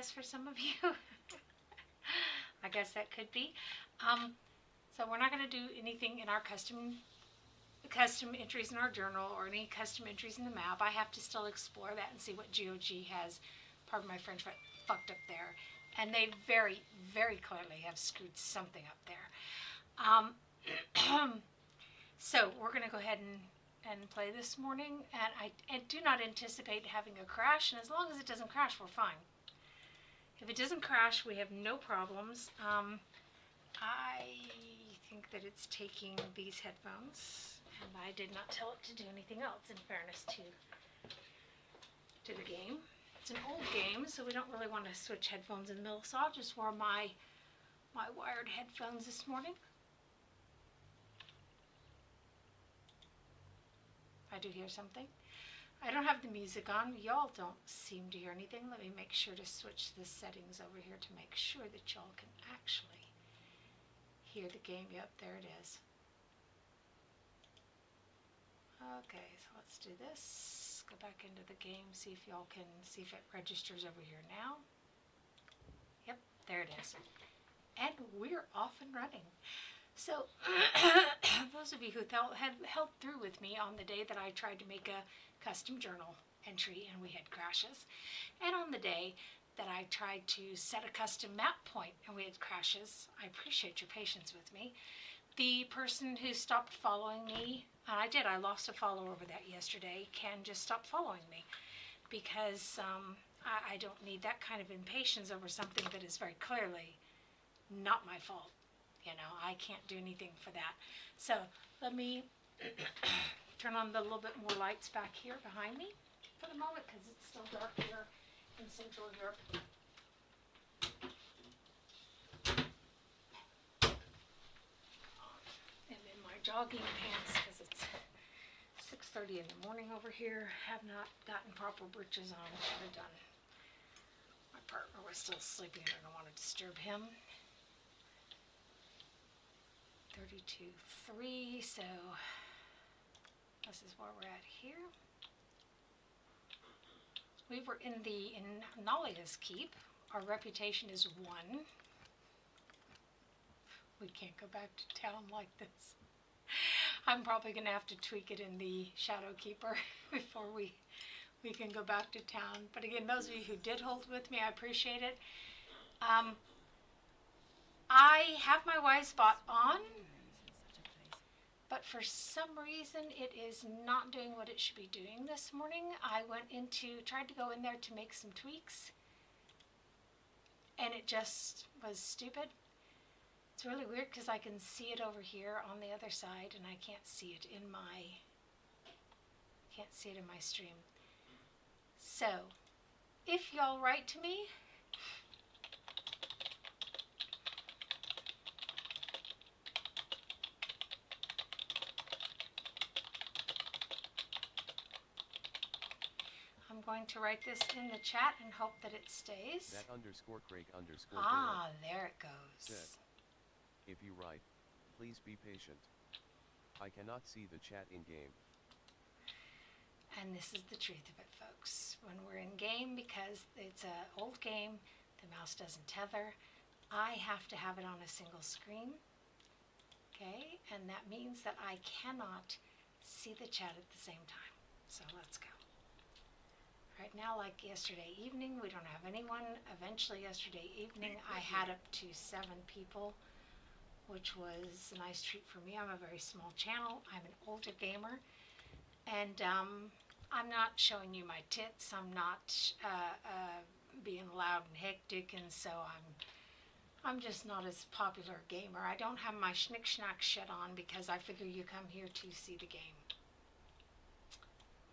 guess for some of you. I guess that could be. So we're not going to do anything in our custom entries in our journal or any custom entries in the map. I have to still explore that and see what GOG has, pardon my French, but fucked up there. And they very, very clearly have screwed something up there. So we're going to go ahead and play this morning. And I do not anticipate having a crash. And as long as it doesn't crash, we're fine. If it doesn't crash, we have no problems. I think that it's taking these headphones, and I did not tell it to do anything else, in fairness to the game. It's an old game, so we don't really want to switch headphones in the middle, so I'll just wear my wired headphones this morning. I do hear something. I don't have the music on. Y'all don't seem to hear anything. Let me make sure to switch the settings over here to make sure that y'all can actually hear the game. Yep, there it is. Okay, so let's do this. Go back into the game, see if y'all can see if it registers over here now. Yep, there it is. And we're off and running. So, those of you who had held through with me on the day that I tried to make a custom journal entry and we had crashes, and on the day that I tried to set a custom map point and we had crashes, I appreciate your patience with me. The person who stopped following me, and I lost a follower over that yesterday, can just stop following me because I don't need that kind of impatience over something that is very clearly not my fault. You know, I can't do anything for that. So let me turn on the little bit more lights back here behind me for the moment because it's still dark here in Central Europe. I'm in my jogging pants because it's 6:30 in the morning over here. Have not gotten proper breeches on. Should have done. My partner was still sleeping. I don't want to disturb him. 32.3, so this is where we're at here. We were in Nalia's Keep. Our reputation is 1. We can't go back to town like this. I'm probably going to have to tweak it in the Shadow Keeper before we can go back to town. But again, those of you who did hold with me, I appreciate it. I have my Y spot on, but for some reason it is not doing what it should be doing this morning. I tried to go in there to make some tweaks, and it just was stupid. It's really weird because I can see it over here on the other side, and I can't see it in my stream. So, if y'all write to me, I'm going to write this in the chat and hope that it stays. That _ Craig _ Ah, there it goes. Said, if you write, please be patient. I cannot see the chat in game. And this is the truth of it, folks. When we're in game, because it's an old game, the mouse doesn't tether, I have to have it on a single screen. Okay, and that means that I cannot see the chat at the same time. So let's go. Right now, like yesterday evening, we don't have anyone. Eventually, yesterday evening, I had up to 7 people, which was a nice treat for me. I'm a very small channel. I'm an older gamer, and I'm not showing you my tits. I'm not being loud and hectic, and so I'm just not as popular a gamer. I don't have my schnick schnack shit on because I figure you come here to see the game.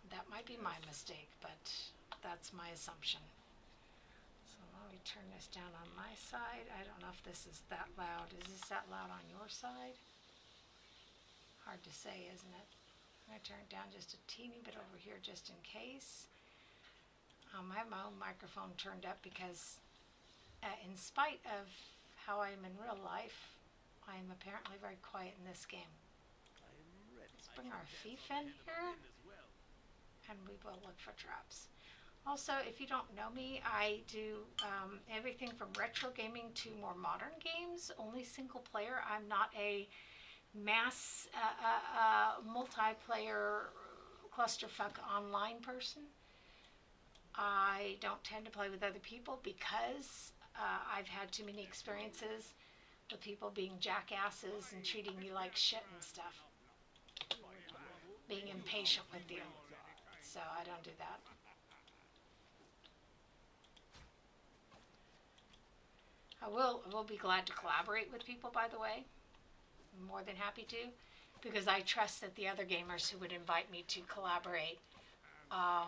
That might be my mistake, but that's my assumption. So let me turn this down on my side. I don't know if this is that loud. Is this that loud on your side? Hard to say, isn't it? I'm going to turn it down just a teeny bit over here just in case. I have my own microphone turned up because in spite of how I am in real life, I am apparently very quiet in this game. Let's bring our thief in here, and we will look for traps. Also, if you don't know me, I do everything from retro gaming to more modern games, only single player. I'm not a mass multiplayer clusterfuck online person. I don't tend to play with other people because I've had too many experiences with people being jackasses and treating you like shit and stuff, being impatient with you. So I don't do that. I will be glad to collaborate with people, by the way. I'm more than happy to, because I trust that the other gamers who would invite me to collaborate, uh,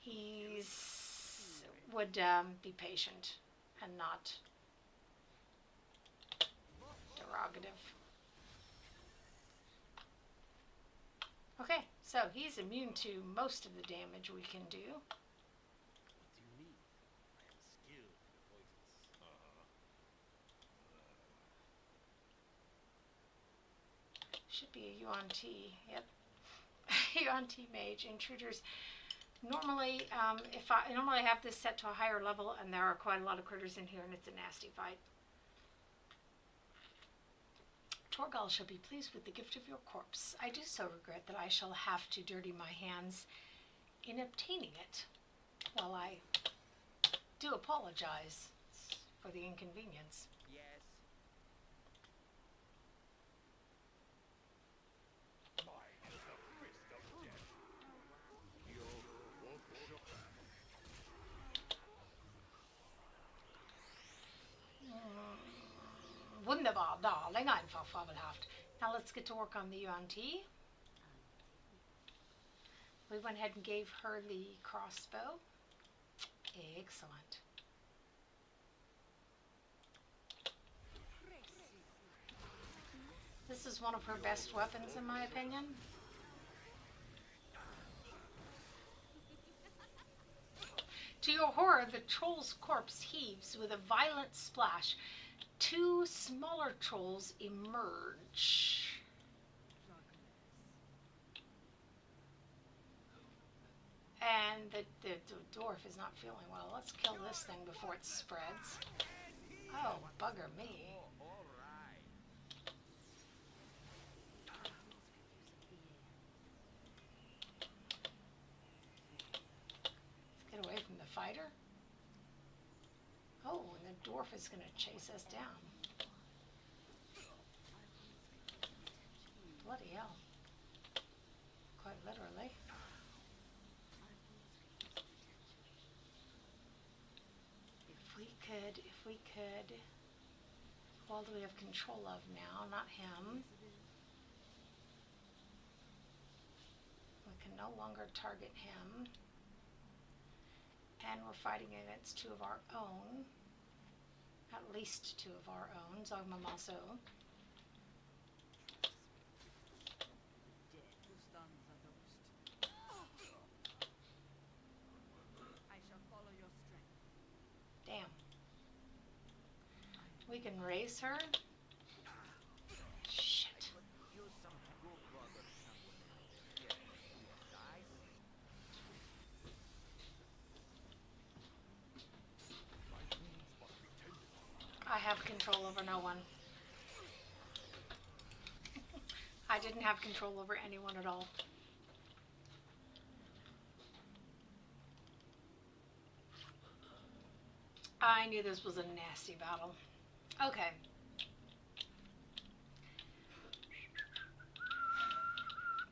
he's would be patient and not derogative. Okay, so he's immune to most of the damage we can do. What do you need? I am skilled in the poisons. Should be a UNT. Yep. UNT mage intruders. Normally, if I normally have this set to a higher level, and there are quite a lot of critters in here, and it's a nasty fight. Torgal shall be pleased with the gift of your corpse. I do so regret that I shall have to dirty my hands in obtaining it. Well, I do apologize for the inconvenience. Yes. Mine is the fist of death. You won't show. Wunderbar, darling, einfach fabelhaft. Now let's get to work on the UNT. We went ahead and gave her the crossbow. Excellent. This is one of her best weapons, in my opinion. To your horror, the troll's corpse heaves with a violent splash. Two smaller trolls emerge. And the dwarf is not feeling well. Let's kill this thing before it spreads. Oh, bugger me. All right. Let's get away from the fighter. Oh, and the dwarf is going to chase us down. Bloody hell. Quite literally. If we could, well, do we have control of now? Not him. We can no longer target him. And we're fighting against two of our own. At least two of our own. Zogmamaso. I shall follow your strength. Damn. We can raise her. Shit. Use some cool brother somewhere. Yes, guys. My wounds must be tended to. I have control over no one. I didn't have control over anyone at all. I knew this was a nasty battle. Okay.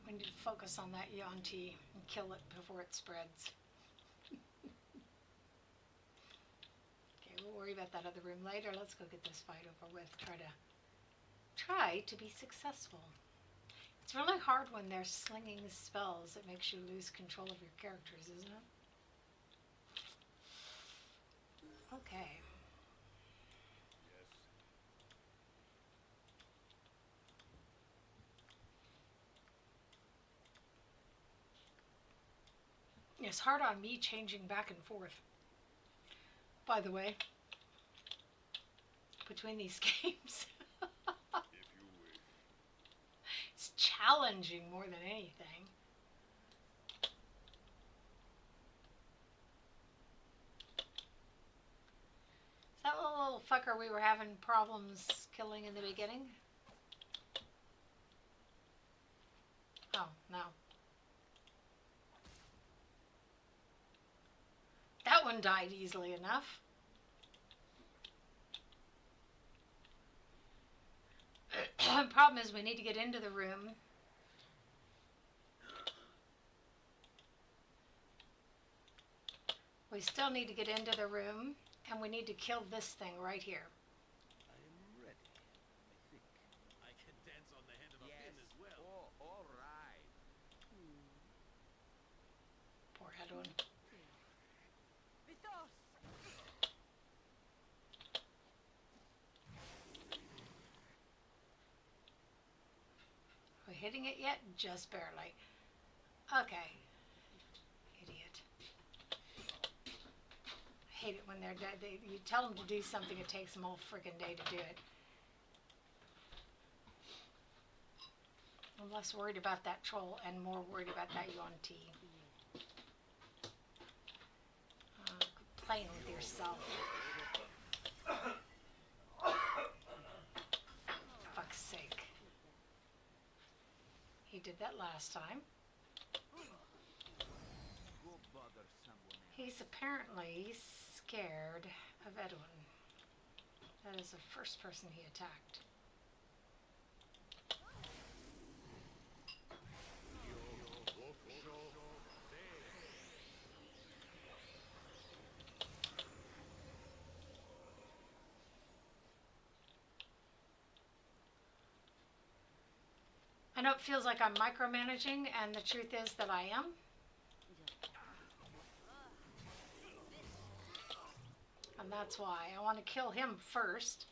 We need to focus on that Yuan-Ti and kill it before it spreads. Okay, we'll worry about that other room later. Let's go get this fight over with. Try to be successful. It's really hard when they're slinging spells. It makes you lose control of your characters, isn't it? Okay. Yes. It's hard on me changing back and forth, by the way, between these games. If you wish. It's challenging more than anything. fucker we were having problems killing in the beginning? Oh, no. That one died easily enough. Problem is we need to get into the room. We still need to get into the room, and we need to kill this thing right here. I am ready, I think. I can dance on the head of a pin as well. Oh, all right. Poor Edwin. Vitos! Are we hitting it yet? Just barely. Okay. Idiot. I hate it when they're dead. You tell them to do something, it takes them all friggin' day to do it. I'm less worried about that troll and more worried about that Yuan-Ti. Quit playing with yourself. Fuck's sake. He did that last time. Go bother someone else. He's apparently scared of Edwin. That is the first person he attacked. I know it feels like I'm micromanaging, and the truth is that I am. And that's why I want to kill him first.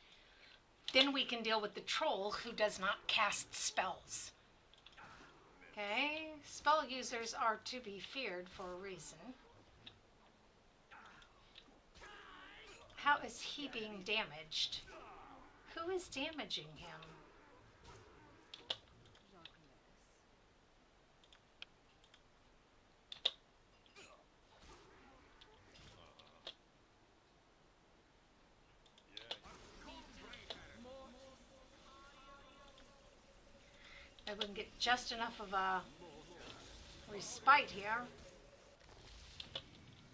Then we can deal with the troll who does not cast spells. Okay? Spell users are to be feared for a reason. How is he being damaged? Who is damaging him? Maybe we can get just enough of a respite here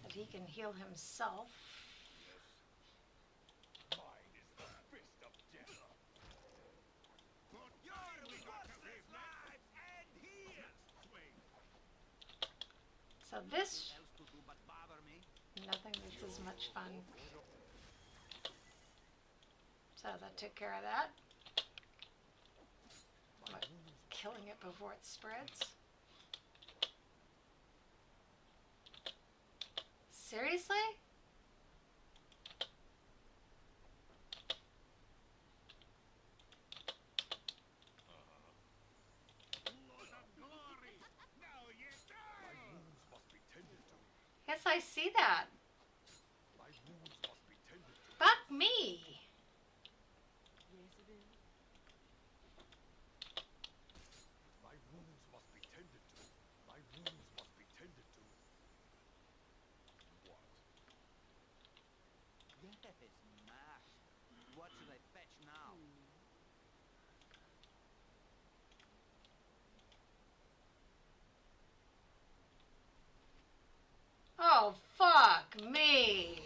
that he can heal himself. Mine is the fist of death. But we got to live lives and heal. Swing. So this, Else to do but bother me. nothing that's as much fun. So that took care of that. Like killing it before it spreads. Seriously? Lord of glory. Now you die. My wounds must be tended to. Yes, I see that. My wounds must be tended to. Fuck me. Yes, it is. My wounds must be tended to. My wounds must be tended to. What? Yes, mash. What should I fetch now? Oh, fuck me.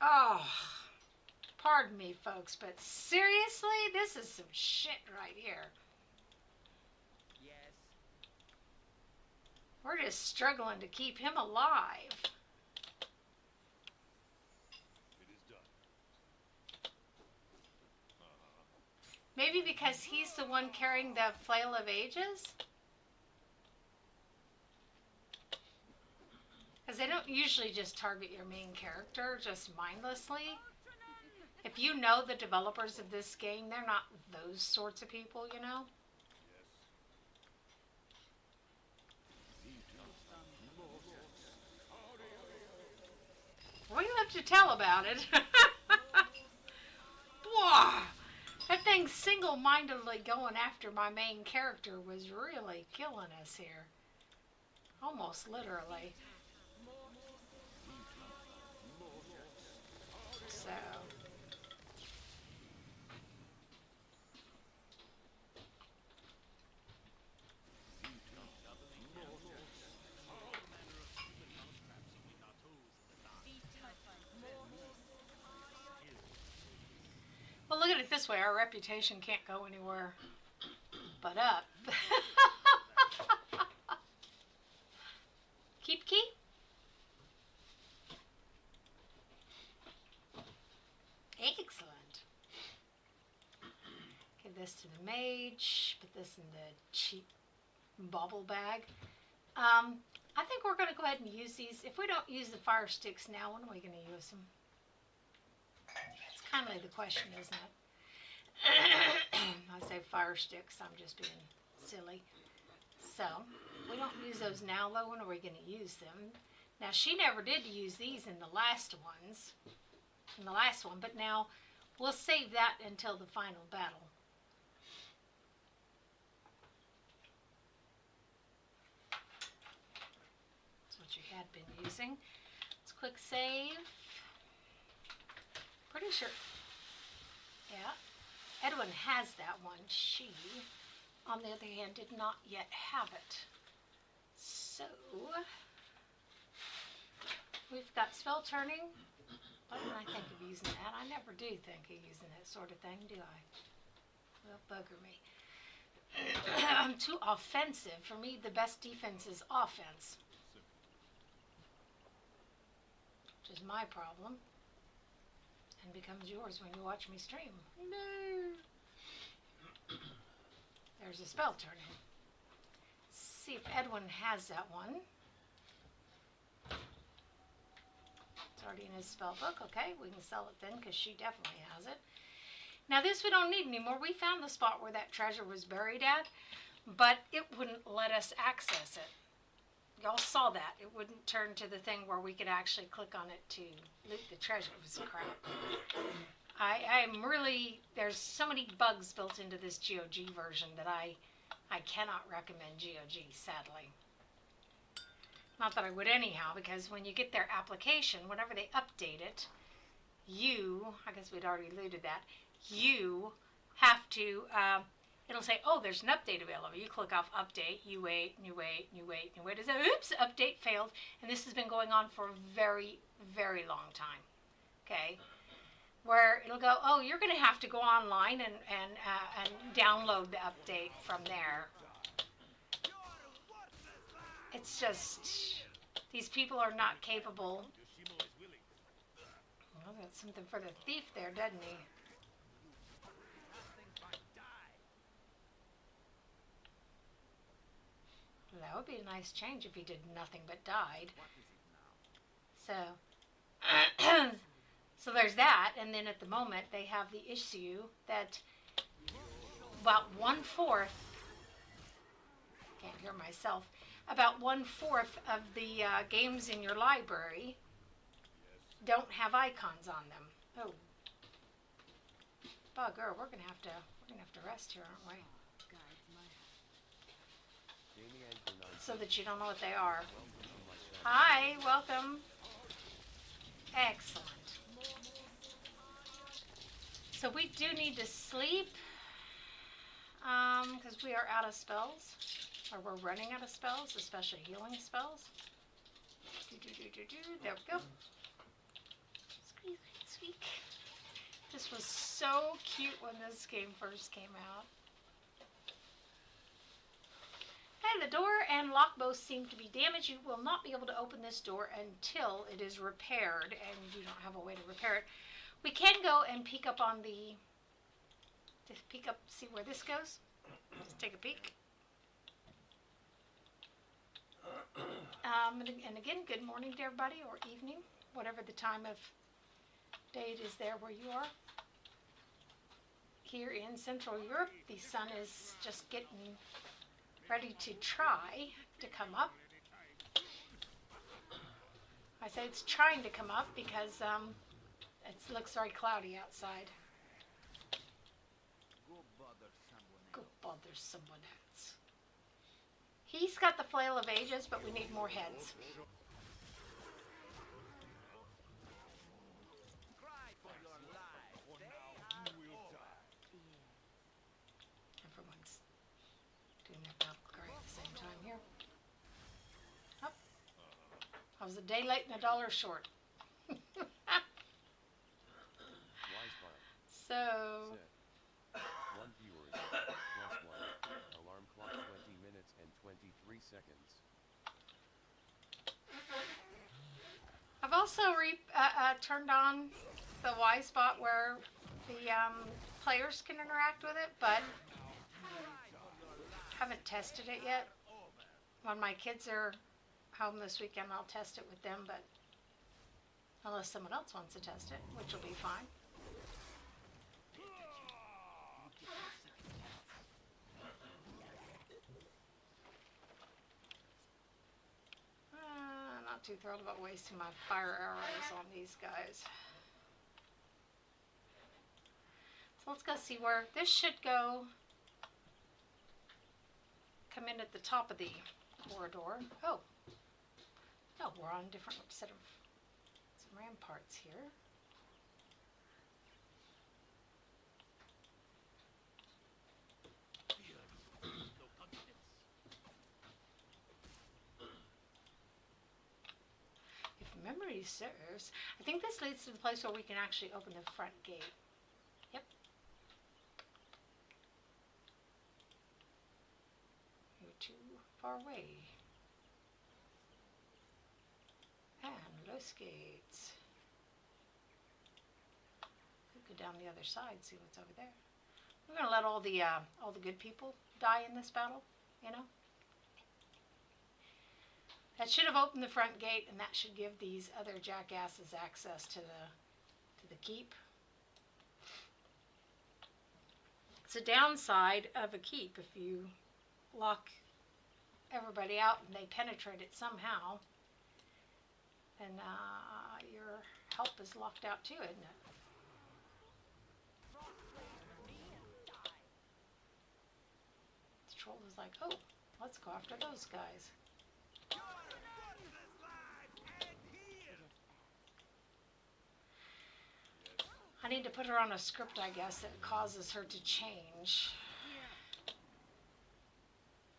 Oh, pardon me, folks, but seriously, this is some shit right here. Yes. We're just struggling to keep him alive. It is done. Maybe because he's the one carrying the flail of ages? Because they don't usually just target your main character just mindlessly. If you know the developers of this game, they're not those sorts of people, you know? What do you have to tell about it? Whoa! That thing single-mindedly going after my main character was really killing us here. Almost literally. So, well, look at it this way. Our reputation can't go anywhere but up. Keep key? Excellent. Give this to the mage. Put this in the cheap bauble bag. I think we're going to go ahead and use these. If we don't use the fire sticks now, when are we going to use them? It's kind of the question, isn't it? I say fire sticks, I'm just being silly. So, we don't use those now, though. When are we going to use them? Now, she never did use these in the last ones, in the last one, but now we'll save that until the final battle. That's what you had been using. Let's quick save. Pretty sure, yeah, Edwin has that one. She, on the other hand, did not yet have it. So, we've got spell turning. Why didn't I think of using that? I never do think of using that sort of thing, do I? Well, bugger me. I'm too offensive. For me, the best defense is offense. Which is my problem. And becomes yours when you watch me stream. No. There's a spell turning. See if Edwin has that one. It's already in his spell book. Okay, we can sell it then because she definitely has it. Now this we don't need anymore. We found the spot where that treasure was buried at, but it wouldn't let us access it. Y'all saw that. It wouldn't turn to the thing where we could actually click on it to loot the treasure. It was crap. I'm really, there's so many bugs built into this GOG version that I cannot recommend GOG, sadly. Not that I would anyhow, because when you get their application, whenever they update it, I guess we'd already alluded that, you have to, it'll say, oh, there's an update available. You click off update, you wait, and you wait, and you wait, and you wait. It says, oops, update failed. And this has been going on for a very, very long time. Okay? Where it'll go, oh, you're going to have to go online and download the update from there. It's just, these people are not capable. Well, that's something for the thief there, doesn't he? That would be a nice change if he did nothing but died. So, so there's that, and then at the moment they have the issue that about 1/4, can't hear myself, about 1/4 of the games in your library don't have icons on them. Oh, bugger, we're gonna have to rest here, aren't we? So that you don't know what they are. Hi, welcome. Excellent. So we do need to sleep, because we are out of spells, or we're running out of spells, especially healing spells. There we go. Squeak, squeak. This was so cute when this game first came out. Okay, the door and lock both seem to be damaged. You will not be able to open this door until it is repaired, and you don't have a way to repair it. We can go and peek up on the, see where this goes. Just take a peek. And again, good morning to everybody, or evening, whatever the time of day it is there where you are. Here in Central Europe, the sun is just getting ready to try to come up. I say it's trying to come up because it looks very cloudy outside. Go bother someone else. Go bother someone else. He's got the flail of ages, but we need more heads. Cry for your lives. For They now, are you will over. die. Everyone's doing their battle cry at the same time here. Oh, I was a day late and $1 short. Wise Bot. So, Set. 1 viewers. +1. Alarm clock 20 minutes and 23 seconds. I've also turned on the Y spot where the players can interact with it, but haven't tested it yet. When my kids are home this weekend, I'll test it with them, but unless someone else wants to test it, which will be fine. Not too thrilled about wasting my fire arrows on these guys. So let's go see where this should go. Come in at the top of the corridor. Oh, no, we're on a different set of some ramparts here. If memory serves, I think this leads to the place where we can actually open the front gate. Yep. You're too far away. And los gates. We'll go down the other side, see what's over there. We're gonna let all the good people die in this battle, you know. That should have opened the front gate, and that should give these other jackasses access to the keep. It's a downside of a keep if you lock everybody out and they penetrate it somehow, and your help is locked out too, isn't it? The troll is like, oh, let's go after those guys. I need to put her on a script, I guess, that causes her to change.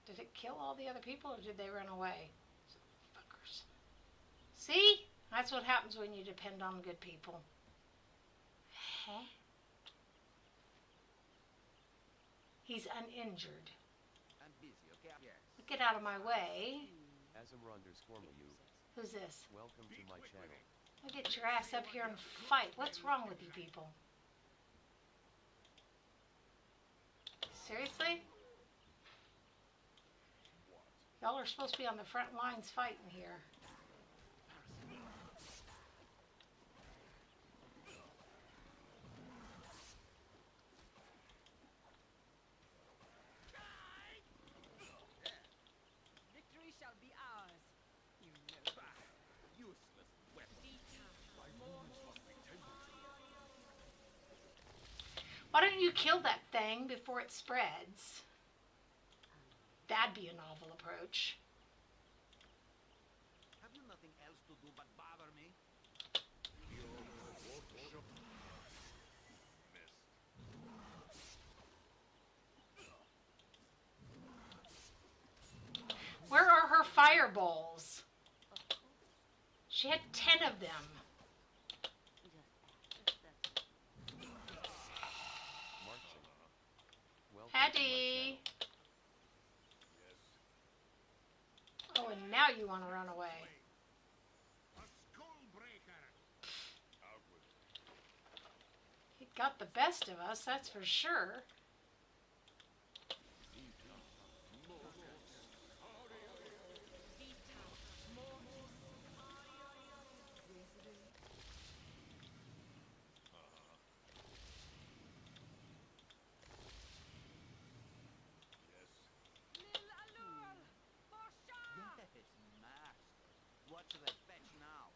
Did it kill all the other people, or did they run away? Fuckers. See? That's what happens when you depend on good people. Huh? He's uninjured. I'm busy, okay? Yes. Get out of my way. Asmr_Mayu. Who's this? Welcome to my channel. Well, get your ass up here and fight. What's wrong with you people? Seriously? Y'all are supposed to be on the front lines fighting here. Victory shall be ours. You know. Useless weapon. Why don't you kill that thing before it spreads? That'd be a novel approach. Have you nothing else to do but bother me? Where are her fireballs? She had 10 of them. Marching. Welcome Hattie. Oh, and now you want to run away. A skull breaker. Out with it. He got the best of us, that's for sure. Yes, master. What should I fetch now?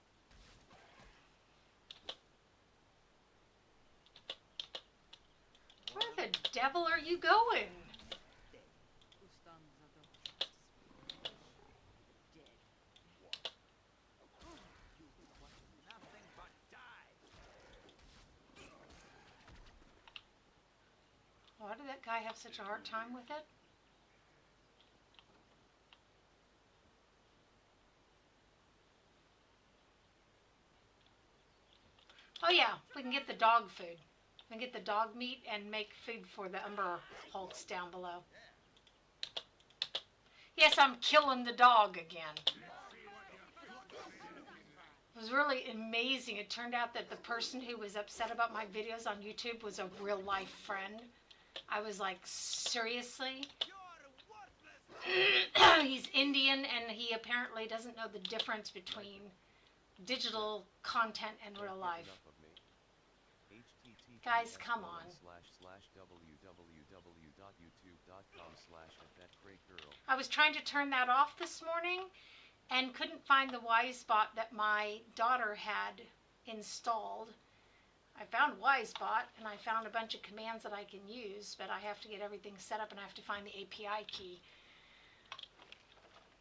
Where the devil are you going? Who stands at the that guy have such a hard time with it? Oh yeah, we can get the dog food. We can get the dog meat and make food for the Umber Hulks down below. Yes, I'm killing the dog again. It was really amazing. It turned out that the person who was upset about my videos on YouTube was a real life friend. I was like, seriously? He's Indian and he apparently doesn't know the difference between digital content and real life. Enough of me. Guys, come on. www.youtube.com/@thatcraygirl. I was trying to turn that off this morning and couldn't find the WiseBot that my daughter had installed. I found WiseBot and I found a bunch of commands that I can use, but I have to get everything set up and I have to find the API key,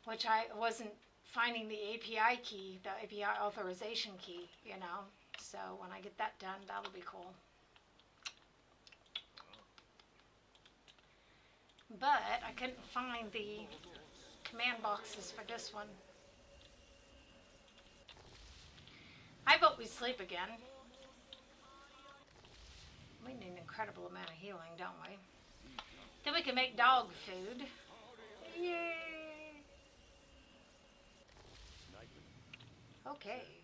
which I wasn't finding the API key, the API authorization key, you know. So when I get that done, that'll be cool. But I couldn't find the command boxes for this one. I vote we sleep again. We need an incredible amount of healing, don't we? Then we can make dog food. Yay! Nightly. Okay.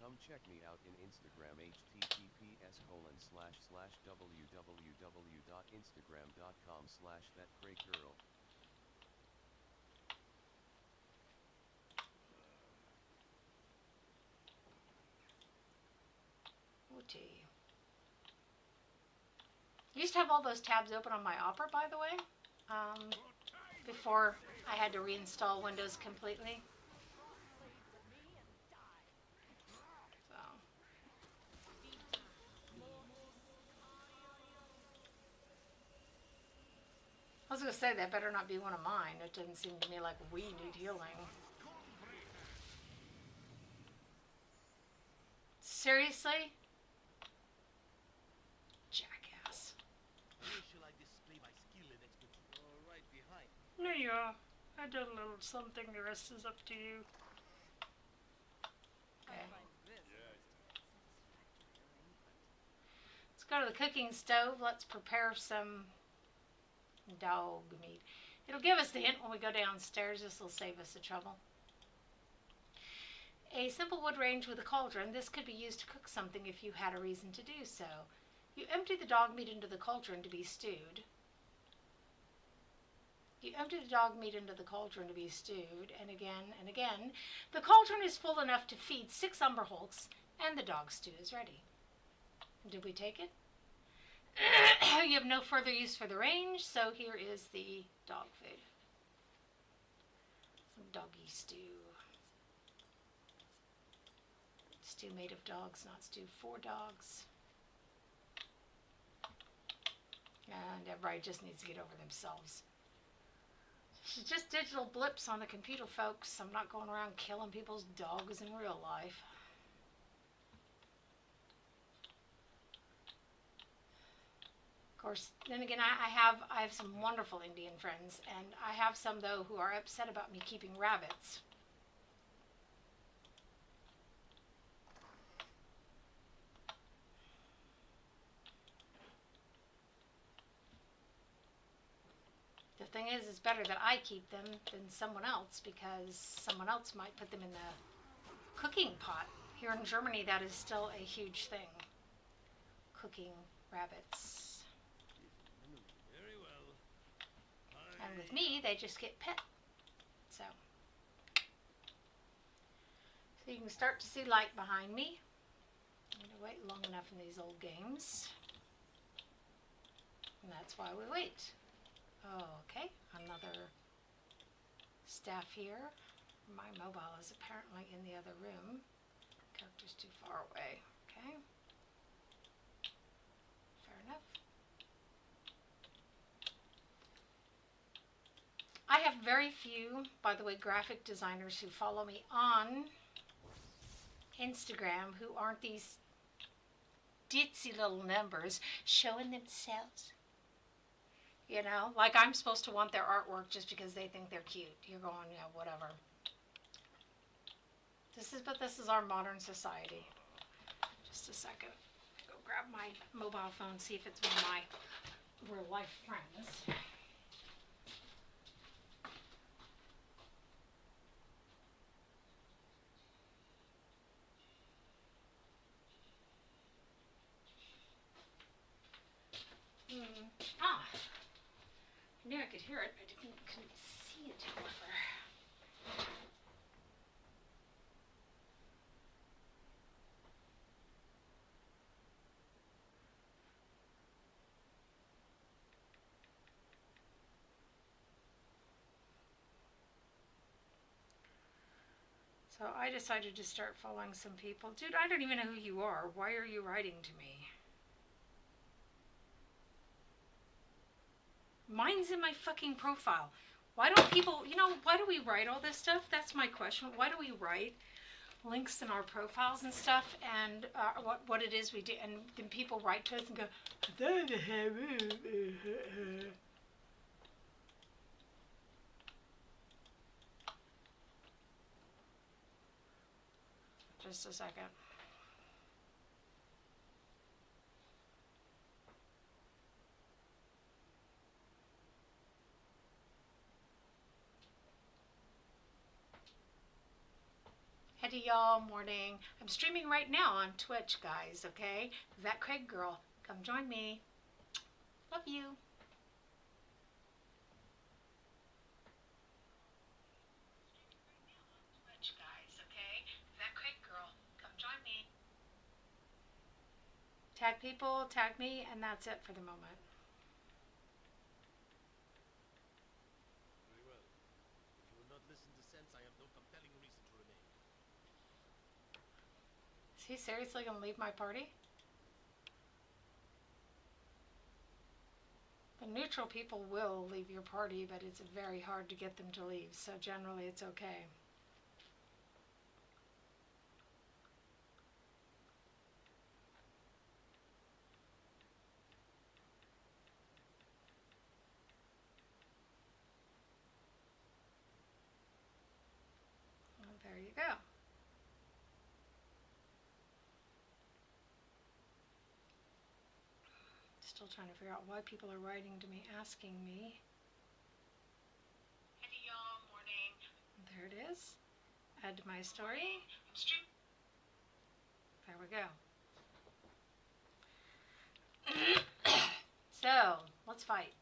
Come check me out in Instagram https://www.instagram.com/thatcraygirl. OT. I used to have all those tabs open on my Opera, by the way, before I had to reinstall Windows completely. So. I was going to say, that better not be one of mine. It doesn't seem to me like we need healing. Seriously? Jackass. Where shall I display my skill and expertise? Right behind. There you are. I did a little something. The rest is up to you. Okay. Let's go to the cooking stove. Let's prepare some dog meat. It'll give us the hint when we go downstairs. This will save us the trouble. A simple wood range with a cauldron. This could be used to cook something if you had a reason to do so. You empty the dog meat into the cauldron to be stewed. You empty the dog meat into the cauldron to be stewed, and again and again. The cauldron is full enough to feed 6 Umber Hulks, and the dog stew is ready. Did we take it? You have no further use for the range, so here is the dog food. Doggy stew. Stew made of dogs, not stew for dogs. And everybody just needs to get over themselves. It's just digital blips on the computer, folks. I'm not going around killing people's dogs in real life. Of course, then again, I have some wonderful Indian friends, and I have some, though, who are upset about me keeping rabbits. The thing is, it's better that I keep them than someone else, because someone else might put them in the cooking pot. Here in Germany, that is still a huge thing. Cooking rabbits. Very well. And with me, they just get pet. So you can start to see light behind me. I'm going to wait long enough in these old games. And that's why we wait. Okay, another staff here. My mobile is apparently in the other room. Character's too far away. Okay. Fair enough. I have very few, by the way, graphic designers who follow me on Instagram who aren't these ditzy little numbers showing themselves. You know, like I'm supposed to want their artwork just because they think they're cute. You're going, yeah, whatever. This is our modern society. Just a second. Go grab my mobile phone, see if it's one of my real life friends. Ah, I knew I could hear it. I couldn't see it, however. So I decided to start following some people. Dude, I don't even know who you are. Why are you writing to me? Mine's in my fucking profile. Why don't people, why do we write all this stuff? That's my question. Why do we write links in our profiles and stuff and what it is we do? And then people write to us and go, just a second. Hey y'all, morning. I'm streaming right now on Twitch, guys, okay? That Craig girl, come join me. Love you. Twitch, guys, okay? That Craig girl, come join me. Tag people, tag me, and that's it for the moment. Very well. If you will not listen to sense, I have no compelling reason to remain. Is he seriously gonna leave my party? The neutral people will leave your party, but it's very hard to get them to leave, so generally it's okay. Well, there you go. Still trying to figure out why people are writing to me, asking me. Hey y'all, morning. There it is. Add to my story. There we go. So, let's fight.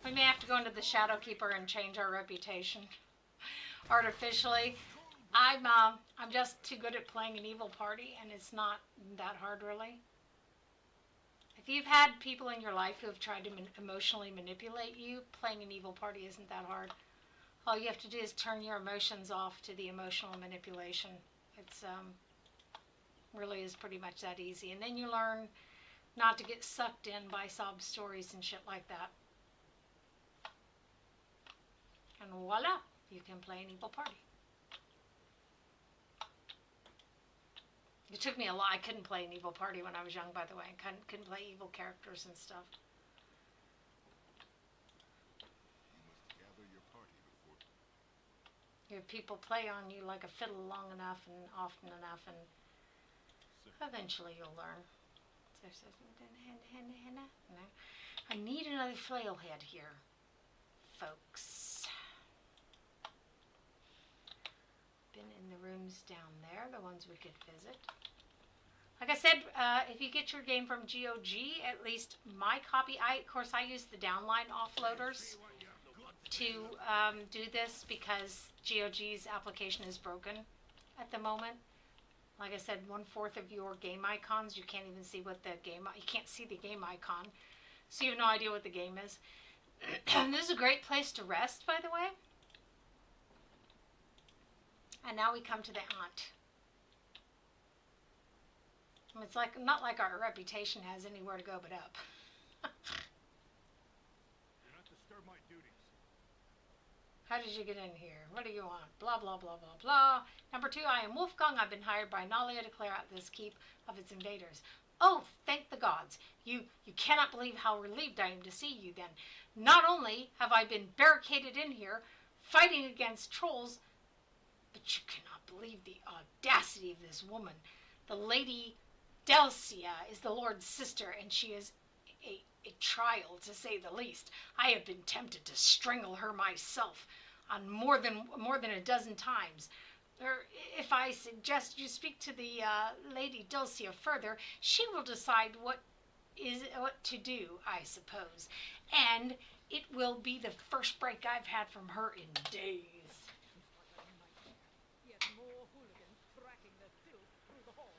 We may have to go into the Shadow Keeper and change our reputation artificially. I'm just too good at playing an evil party, and it's not that hard, really. If you've had people in your life who have tried to emotionally manipulate you, playing an evil party isn't that hard. All you have to do is turn your emotions off to the emotional manipulation. It's really is pretty much that easy. And then you learn not to get sucked in by sob stories and shit like that. And voila, you can play an evil party. It took me a lot. I couldn't play an evil party when I was young, by the way. I couldn't play evil characters and stuff. You must gather your party before. Your people play on you like a fiddle long enough and often enough, and eventually you'll learn. No. I need another flail head here, folks. Been in the rooms down there, the ones we could visit. Like I said, if you get your game from GOG, at least my copy, of course I use the downline offloaders to do this because GOG's application is broken at the moment. Like I said, 1/4 of your game icons, you can't even see what the game, you can't see the game icon. So you have no idea what the game is. This is a great place to rest, by the way. And now we come to the aunt. It's like not like our reputation has anywhere to go but up. Do not disturb my duties. How did you get in here? What do you want? Blah, blah, blah, blah, blah. Number 2, I am Wolfgang. I've been hired by Nalia to clear out this keep of its invaders. Oh, thank the gods. You cannot believe how relieved I am to see you then. Not only have I been barricaded in here, fighting against trolls, but you cannot believe the audacity of this woman. The Lady Delcia is the Lord's sister, and she is a trial, to say the least. I have been tempted to strangle her myself on more than a dozen times. If I suggest you speak to the Lady Dulcia further, she will decide what to do, I suppose. And it will be the first break I've had from her in days. Yet more hooligans tracking the filth through the halls.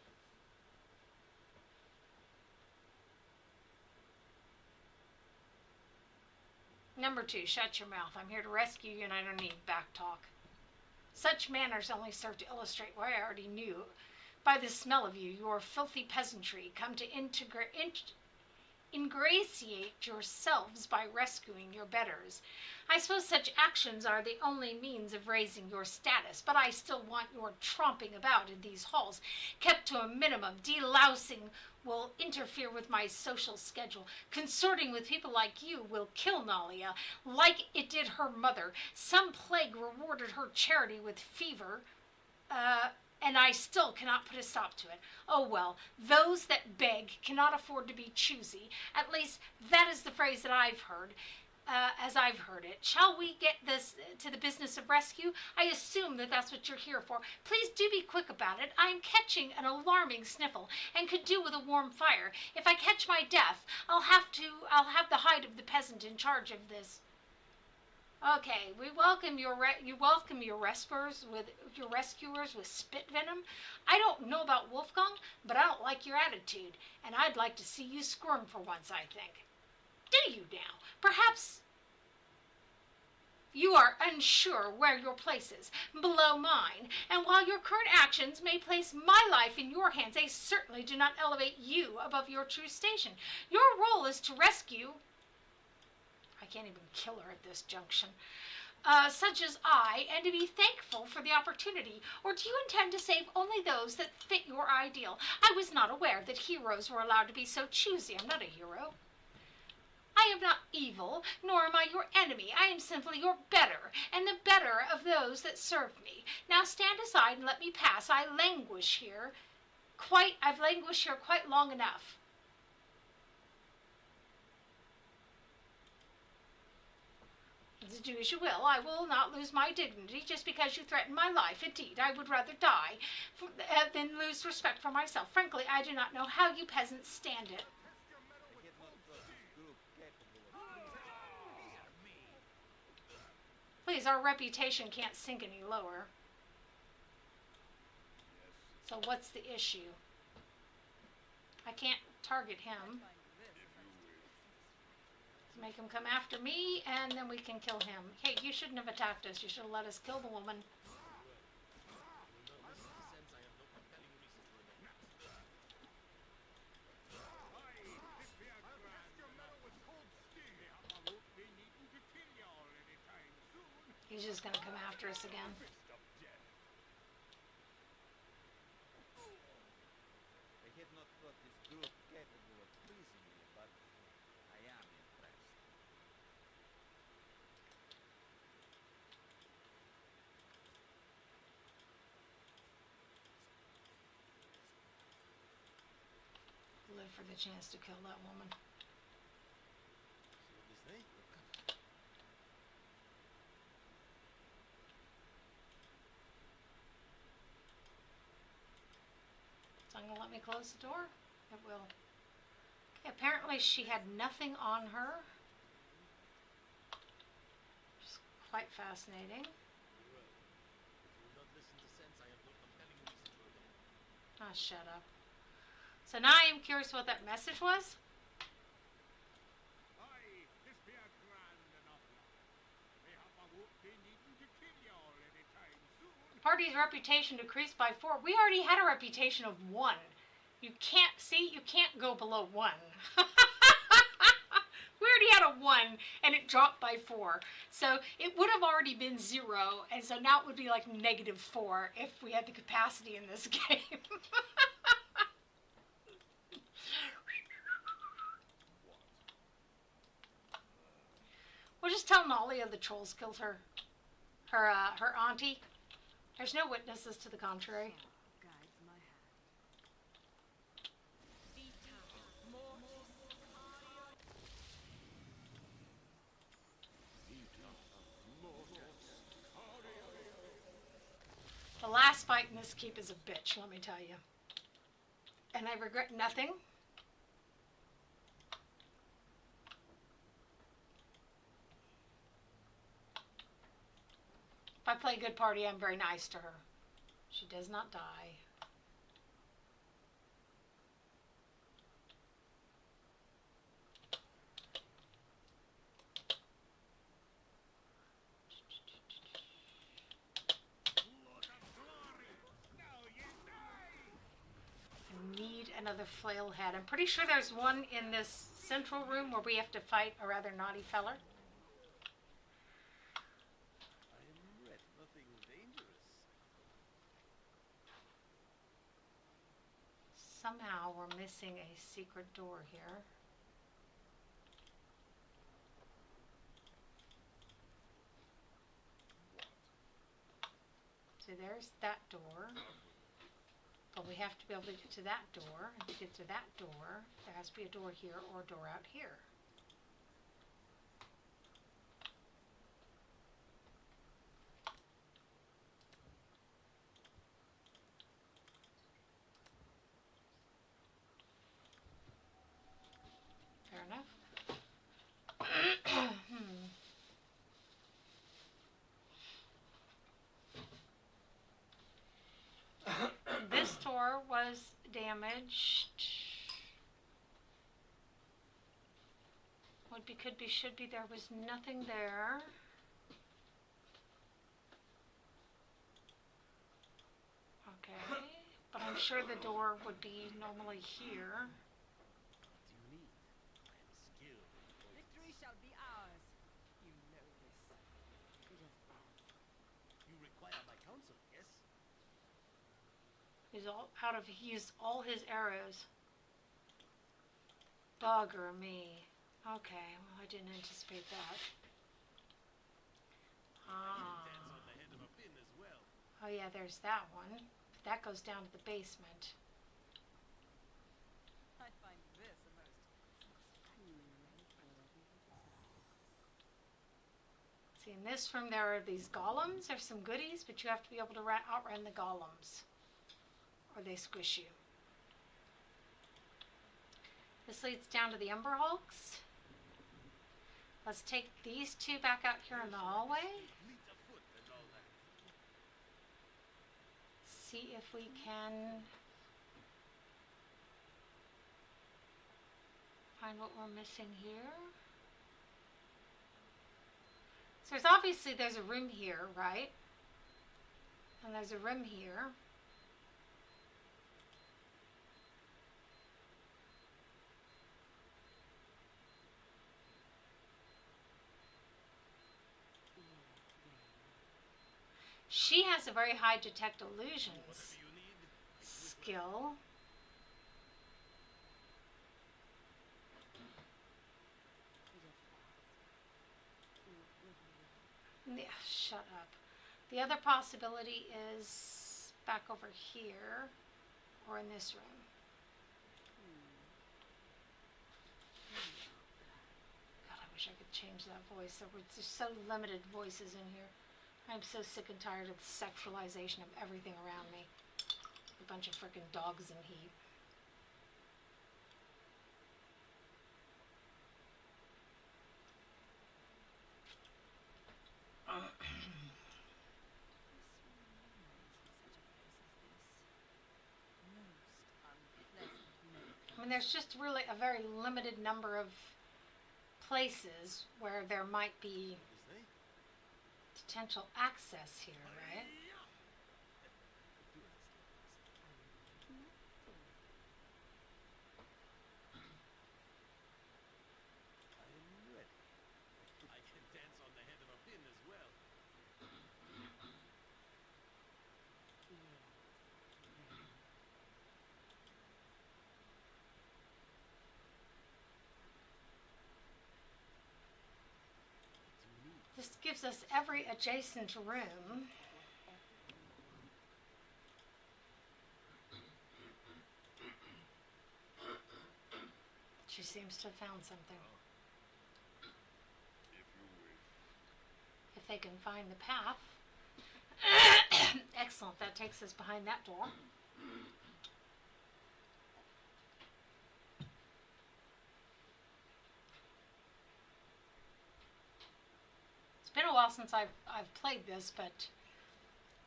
Number 2, shut your mouth. I'm here to rescue you and I don't need back talk. Such manners only serve to illustrate what I already knew. By the smell of you, your filthy peasantry, come to ingratiate yourselves by rescuing your betters. I suppose such actions are the only means of raising your status, but I still want your tromping about in these halls kept to a minimum. Delousing will interfere with my social schedule. Consorting with people like you will kill Nalia, like it did her mother. Some plague rewarded her charity with fever, and I still cannot put a stop to it. Oh well, those that beg cannot afford to be choosy. At least that is the phrase that I've heard, as I've heard it. Shall we get this to the business of rescue? I assume that that's what you're here for. Please do be quick about it. I am catching an alarming sniffle and could do with a warm fire. If I catch my death, I'll have the hide of the peasant in charge of this. Okay, you welcome your rescuers with spit venom. I don't know about Wolfgang, but I don't like your attitude, and I'd like to see you squirm for once, I think. Do you now? Perhaps you are unsure where your place is, below mine, and while your current actions may place my life in your hands, they certainly do not elevate you above your true station. Your role is to rescue... I can't even kill her at this junction. Such as I, and to be thankful for the opportunity. Or do you intend to save only those that fit your ideal? I was not aware that heroes were allowed to be so choosy. I'm not a hero. I am not evil, nor am I your enemy. I am simply your better, and the better of those that serve me. Now stand aside and let me pass. I've languished here quite long enough. Do as you will. I will not lose my dignity just because you threaten my life. Indeed, I would rather die than lose respect for myself. Frankly, I do not know how you peasants stand it. I had not thought this group capable of Please, our reputation can't sink any lower. So what's the issue? I can't target him. Make him come after me, and then we can kill him. Hey, you shouldn't have attacked us. You should have let us kill the woman. He's just gonna come after us again. I had not thought this group capable of pleasing me, but I am impressed. Live for the chance to kill that woman. So I'm gonna let me close the door. It will. Okay, apparently she had nothing on her. Which is quite fascinating. Ah, shut up. So now I am curious what that message was. The party's reputation decreased by 4. We already had a reputation of 1. You can't go below 1. We already had a 1 and it dropped by 4. So it would have already been 0, and so now it would be like -4 if we had the capacity in this game. We'll just tell Nalia the trolls killed her auntie. There's no witnesses to the contrary. Guides my hand. Vita, mortis, The last fight in this keep is a bitch, let me tell you. And I regret nothing. If I play a good party, I'm very nice to her. She does not die. I need another flail head. I'm pretty sure there's one in this central room where we have to fight a rather naughty feller. I am ready. Nothing dangerous. Somehow we're missing a secret door here. So there's that door. But we have to be able to get to that door. And to get to that door, there has to be a door here or a door out here. Fair enough. This door was damaged. Would be, could be, should be. There was nothing there. Okay. But I'm sure the door would be normally here. What do you need? I am skilled in poison. victory shall be ours. You know this. You require my counsel, yes? He's all out of. He used all his arrows. Bugger me. Okay, well, I didn't anticipate that. Ah. Dance on the head of a pin as well. Oh yeah, there's that one. But that goes down to the basement. I find this a most See, in this room there are these golems. There's some goodies, but you have to be able to outrun the golems, or they squish you. This leads down to the Ember Hulks. Let's take these two back out here in the hallway. Fleet of foot and all that. See if we can find what we're missing here. So there's a room here, right? And there's a room here. She has a very high detect illusions Whatever you need. skill. Yeah, shut up. The other possibility is back over here or in this room. God, I wish I could change that voice. There's so limited voices in here. I'm so sick and tired of the sexualization of everything around me. A bunch of frickin' dogs in heat. I mean, there's just really a very limited number of places where there might be What is they? potential access here, right? Do as they ask. I am ready. This gives us every adjacent room. She seems to have found something. If you wish. If they can find the path. Excellent. That takes us behind that door. It's been a while since I've played this, but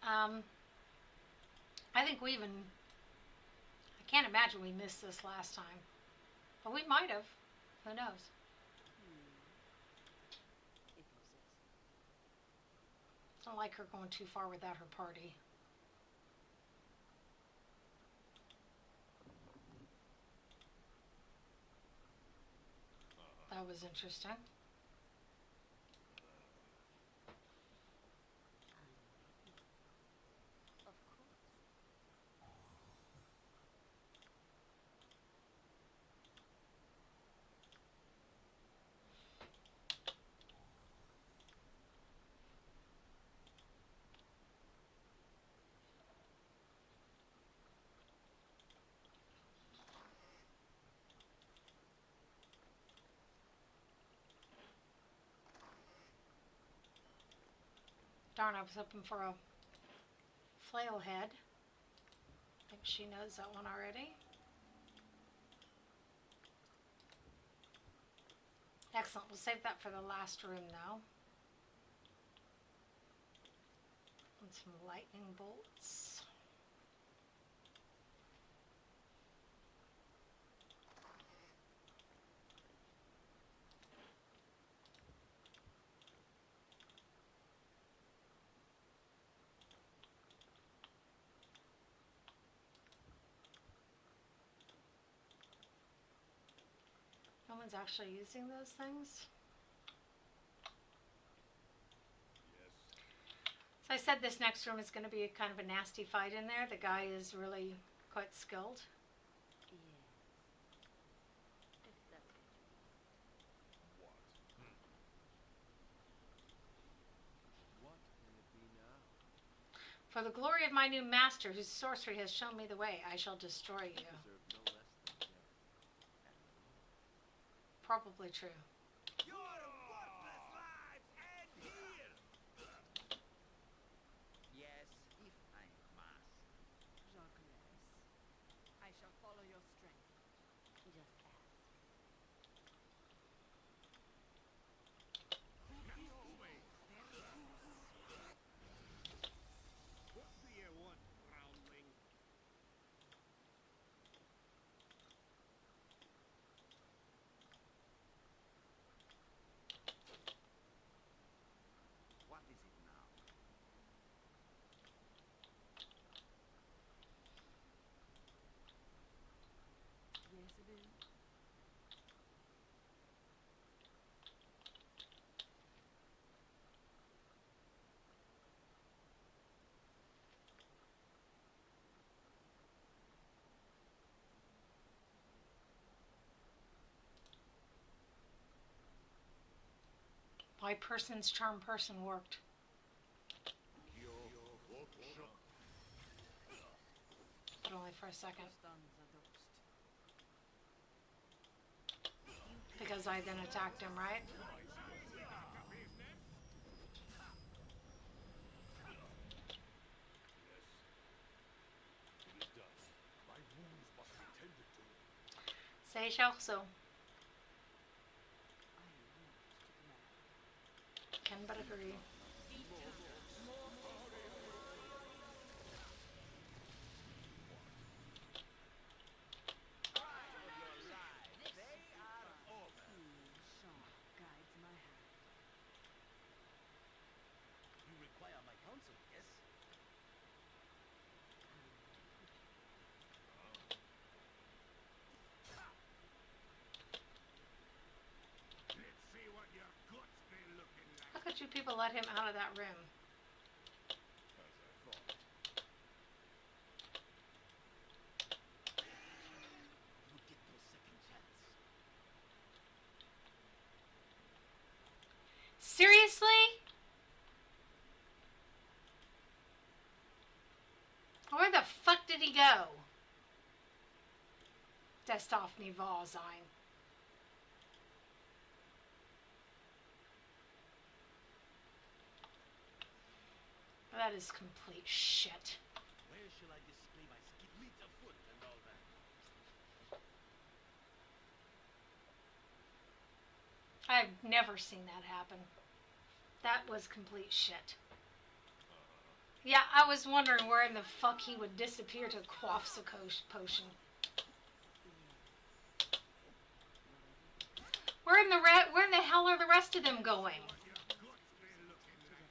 I think we even, I can't imagine we missed this last time. But we might have. Who knows? If you say so. Don't like her going too far without her party. That was interesting. Of course. Darn, I was hoping for a flail head. I think she knows that one already. Excellent. We'll save that for the last room, though. And some lightning bolts. No one's actually using those things. Yes. So I said this next room is going to be a kind of a nasty fight in there. The guy is really quite skilled. Yes. If that's what you want. What? What can it be now? For the glory of my new master, whose sorcery has shown me the way, I shall destroy you. You deserve no less than death. And more. Probably true. Your worthless lives end here! Yes, if I must. Jacques, I shall follow your strength. Just ask. What do you want, groundling? What is it now? Yes, it is. My person's charm person worked. But only for a second. Stuns a ghost. Because I then attacked him, right? It is done. My wounds must be tended to. Say so. I used to command. Can but agree. Sean guides my hand. You require my counsel, yes? Let's see what your guts been looking like. How could you people let him out of that room? As I thought. You get no second chance. Seriously? go. Das darf nie wahr sein. That is complete shit. Where shall I display my skill? Meet the foot and all that. I've never seen that happen. That was complete shit. Yeah, I was wondering where in the fuck he would disappear to quaff the potion. Where in the hell are the rest of them going? Your guts be looking like.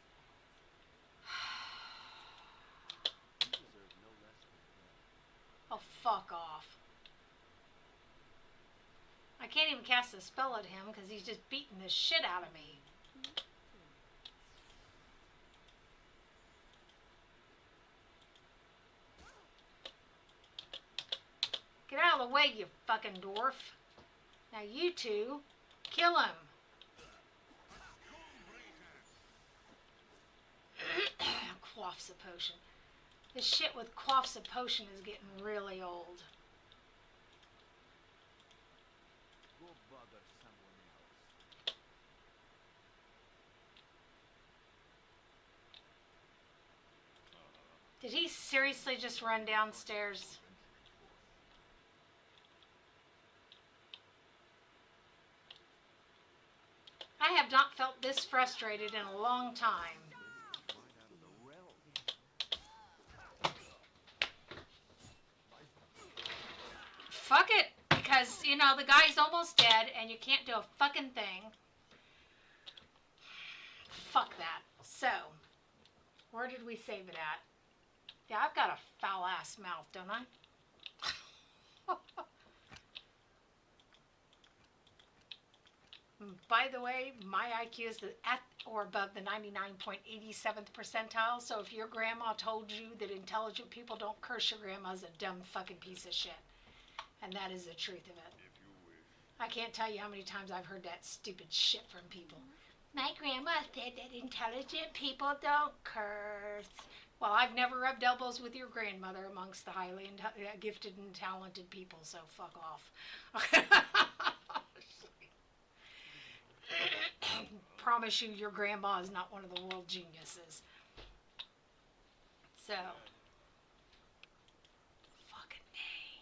You deserve no less than death. Oh, fuck off. I can't even cast a spell at him because he's just beating the shit out of me. Get out of the way, you fucking dwarf. Now you two, kill him. Quaffs a potion. This shit with quaffs a potion is getting really old. Go bother someone else. Did he seriously just run downstairs? I have not felt this frustrated in a long time. Right out of the realm. Fuck it, because, you know, the guy's almost dead and you can't do a fucking thing. Fuck that. So, where did we save it at? Yeah, I've got a foul-ass mouth, don't I? By the way, my IQ is at or above the 99.87th percentile, so if your grandma told you that intelligent people don't curse, your grandma's a dumb fucking piece of shit. And that is the truth of it. If you wish. I can't tell you how many times I've heard that stupid shit from people. My grandma said that intelligent people don't curse. Well, I've never rubbed elbows with your grandmother amongst the highly gifted and talented people, so fuck off. Promise you, your grandma is not one of the world geniuses. So, fucking A.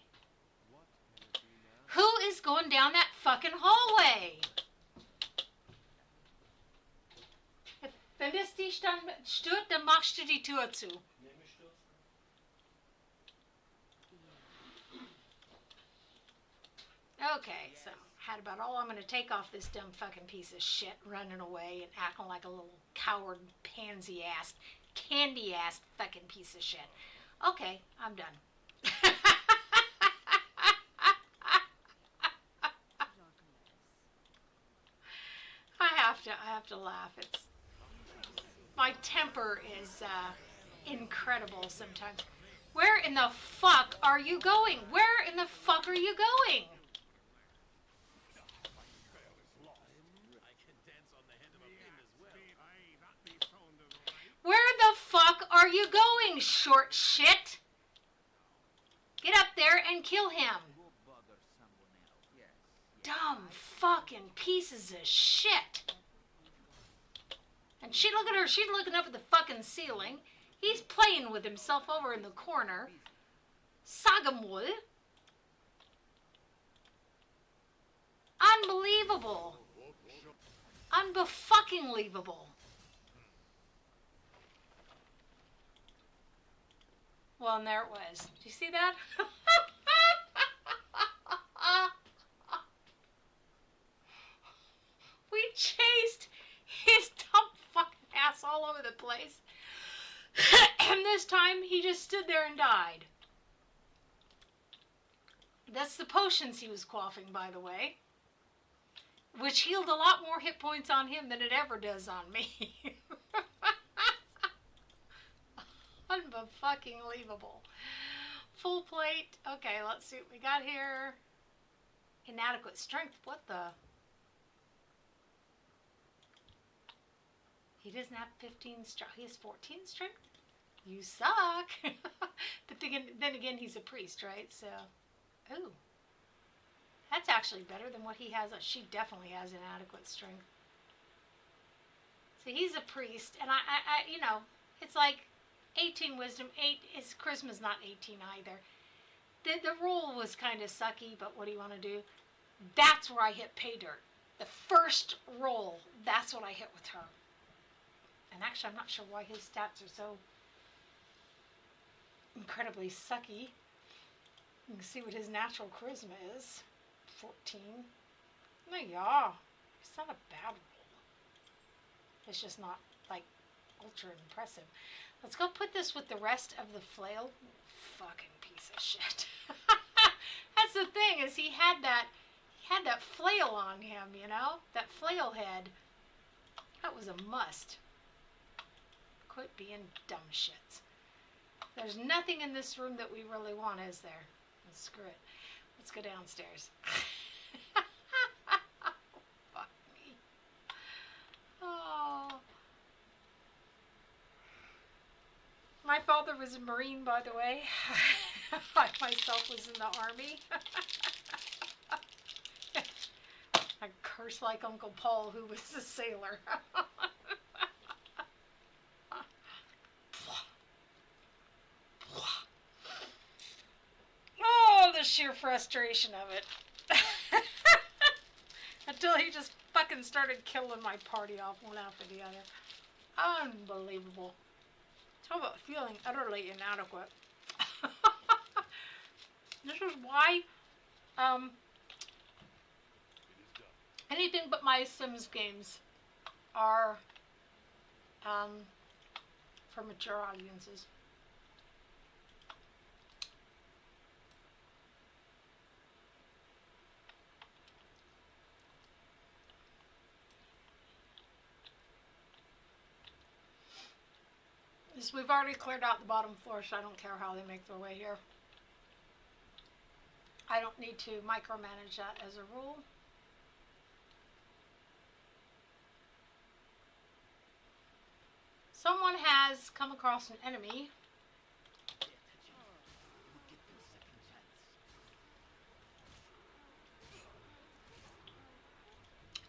What can it be now? Who is going down that fucking hallway? Wenn das dich dann stört, dann machst du die Tür zu. Okay, so had about all I'm going to take off this dumb fucking piece of shit running away and acting like a little coward, pansy-ass, candy-ass fucking piece of shit. Okay, I'm done. I have to laugh. It's my temper is incredible sometimes. Where in the fuck are you going? Where in the fuck are you going? I can dance on the head of a pin as well. Aye, that be fond of right. Where the fuck are you going, short shit? Get up there and kill him. Go bother someone else. Yes. Dumb fucking pieces of shit. And she, look at her, she's looking up at the fucking ceiling. He's playing with himself over in the corner. Sagamul. Unbelievable. Unbefucking-lievable. Well, and there it was. Did you see that? We chased his dumb fucking ass all over the place. And this time, he just stood there and died. That's the potions he was quaffing, by the way. Which healed a lot more hit points on him than it ever does on me. Unfucking-lievable. Full plate. Okay, let's see what we got here. Inadequate strength. What the? He doesn't have 15 strength. He has 14 strength? You suck. But then again, he's a priest, right? So, ooh. That's actually better than what he has. She definitely has inadequate strength. So he's a priest, and I it's like 18 wisdom, 8, his charisma's not 18 either. The roll was kind of sucky, but what do you want to do? That's where I hit pay dirt. The first roll, that's what I hit with her. And actually, I'm not sure why his stats are so incredibly sucky. You can see what his natural charisma is. 14. No, yeah. It's not a bad roll. It's just not, like, ultra impressive. Let's go put this with the rest of the flail. Fucking piece of shit. That's the thing, is he had that flail on him, you know? That flail head. That was a must. Quit being dumb shits. There's nothing in this room that we really want, is there? Screw it. Let's go downstairs. Fuck me. Oh. My father was a Marine, by the way. I myself was in the Army. I curse like Uncle Paul, who was a sailor. Oh, the sheer frustration of it. Until he just fucking started killing my party off one after the other. Unbelievable. Talk about feeling utterly inadequate. This is why anything but my Sims games are for mature audiences. We've already cleared out the bottom floor, so I don't care how they make their way here. I don't need to micromanage that as a rule. Someone has come across an enemy.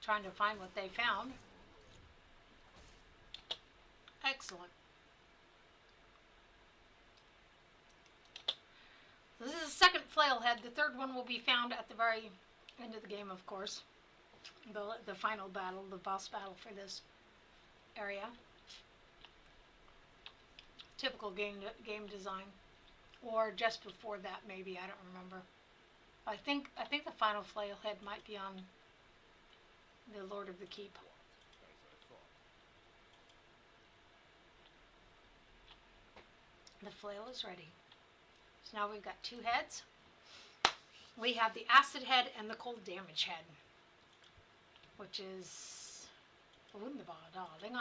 Trying to find what they found. Excellent. This is the second flail head. The third one will be found at the very end of the game, of course. The final battle, the boss battle for this area. Typical game design. Or just before that, maybe, I don't remember. I think the final flail head might be on the Lord of the Keep. The flail is ready. So now we've got two heads. We have the acid head and the cold damage head, which is wunderbar, darling,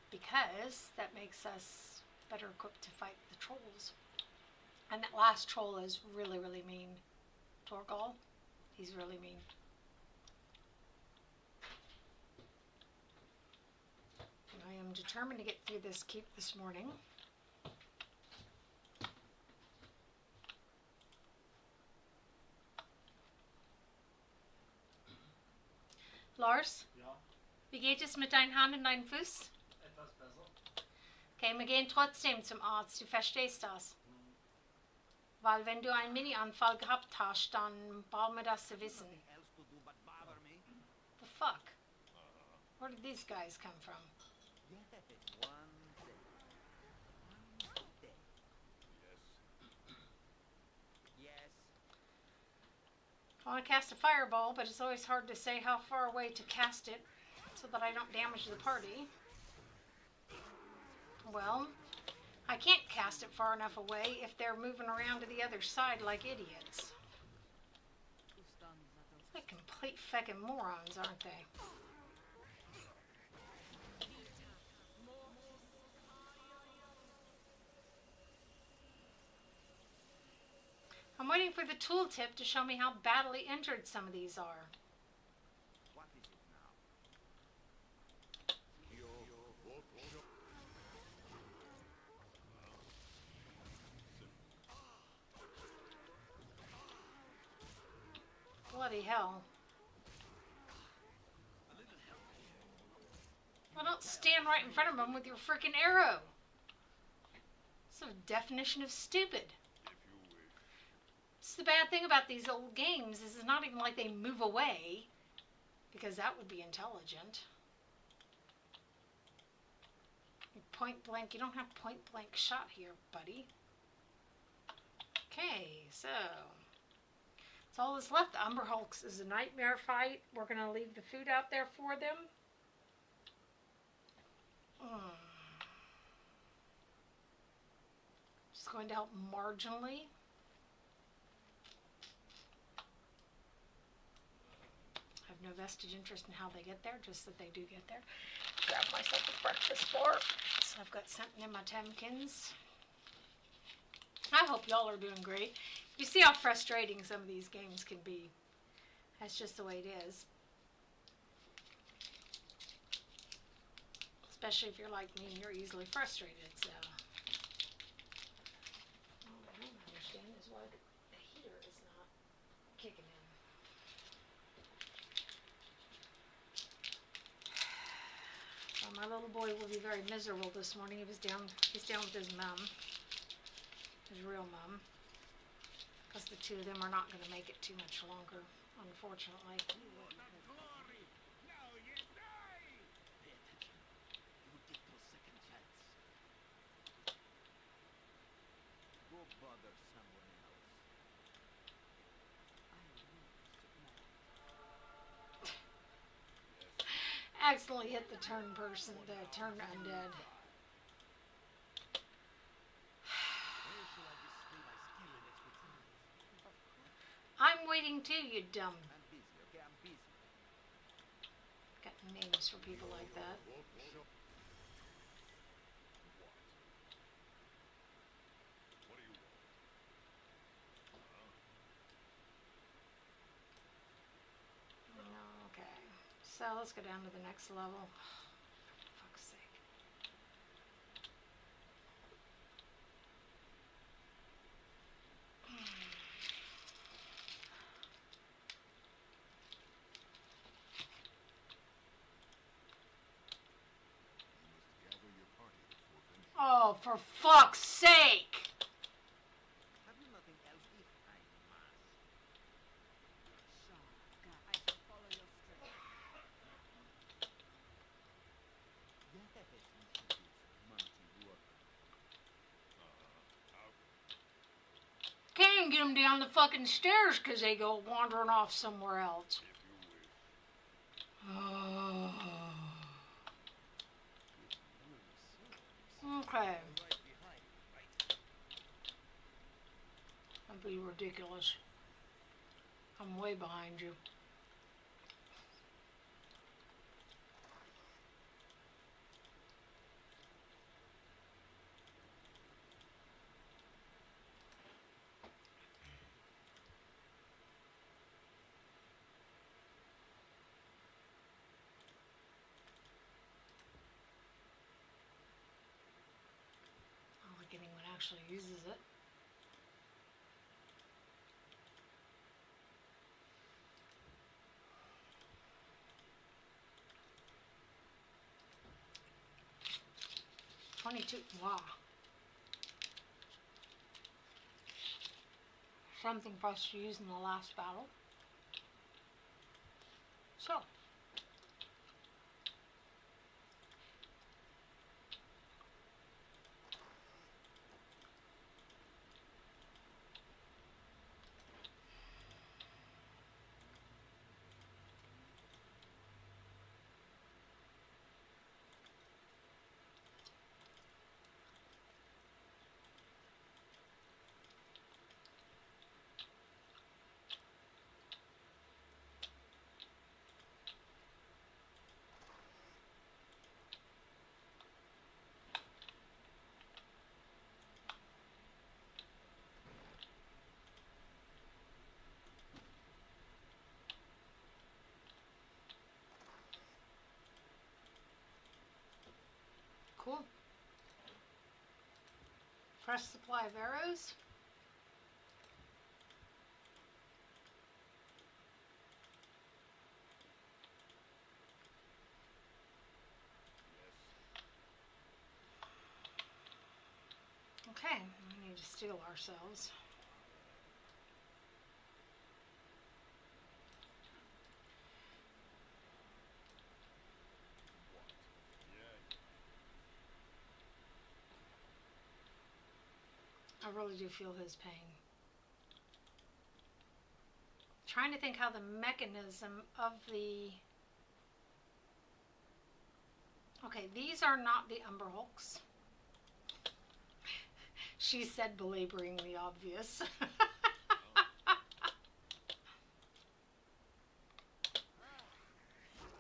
because that makes us better equipped to fight the trolls. And that last troll is really, really mean. Torgal, he's really mean. I am determined to get through this keep this morning. Lars? Ja, Wie geht es mit deinen Hand und deinem Fuß? etwas besser. Okay, wir gehen trotzdem zum Arzt. Du verstehst das? Weil wenn du einen Mini-Anfall gehabt hast, dann brauchen wir das zu wissen. Nothing else to do but bother me? The fuck? Where did these guys come from? Yes, one day. One day. Yes. I want to cast a fireball, but it's always hard to say how far away to cast it so that I don't damage the party. Well, I can't cast it far enough away if they're moving around to the other side like idiots. They're complete feckin' morons, aren't they? I'm waiting for the tooltip to show me how badly injured some of these are. What is it now? Bloody hell. Well, don't stand right in front of them with your freaking arrow. It's the definition of stupid. It's the bad thing about these old games is it's not even like they move away, because that would be intelligent. Point blank, you don't have point blank shot here, buddy. Okay, so that's all that's left. The Umber Hulks is a nightmare fight. We're going to leave the food out there for them. Just going to help marginally. I have no vestige interest in how they get there, just that they do get there. Grab myself a breakfast bar. So I've got something in my Temkins. I hope y'all are doing great. You see how frustrating some of these games can be. That's just the way it is. Especially if you're like me and you're easily frustrated, so. What I don't understand is why the heater is not kicking in. Well, my little boy will be very miserable this morning. He's down with his mom, his real mom, because the two of them are not going to make it too much longer, unfortunately. Glory! Now you die! Pay attention. You will get your second chance. Go bother someone else. I will submit. Accidentally hit the turn person, the turn undead. Where shall I display my skill and expertise? I'm waiting too, you dumb. I'm busy, okay? I'm busy. Got names for people like that. What do you want? Okay, so let's go down to the next level. For fuck's sake. You must gather your party before venturing. Oh, for fuck's sake! Have you nothing else? If I must. Shaga, I shall follow your strength. Yes, you should do some mighty work. Out. Can't even get them down the fucking stairs because they go wandering off somewhere else. If you wish. Okay, Right behind you, right? that'd be ridiculous. I'm way behind you. I don't think anyone actually uses it. $22. Wow. Something for us to use in the last battle. So. Cool. Fresh supply of arrows. Okay, we need to steel ourselves. I really do feel his pain. Trying to think how the mechanism of the... Okay, these are not the Umber Hulks. She said, belaboring the obvious. This should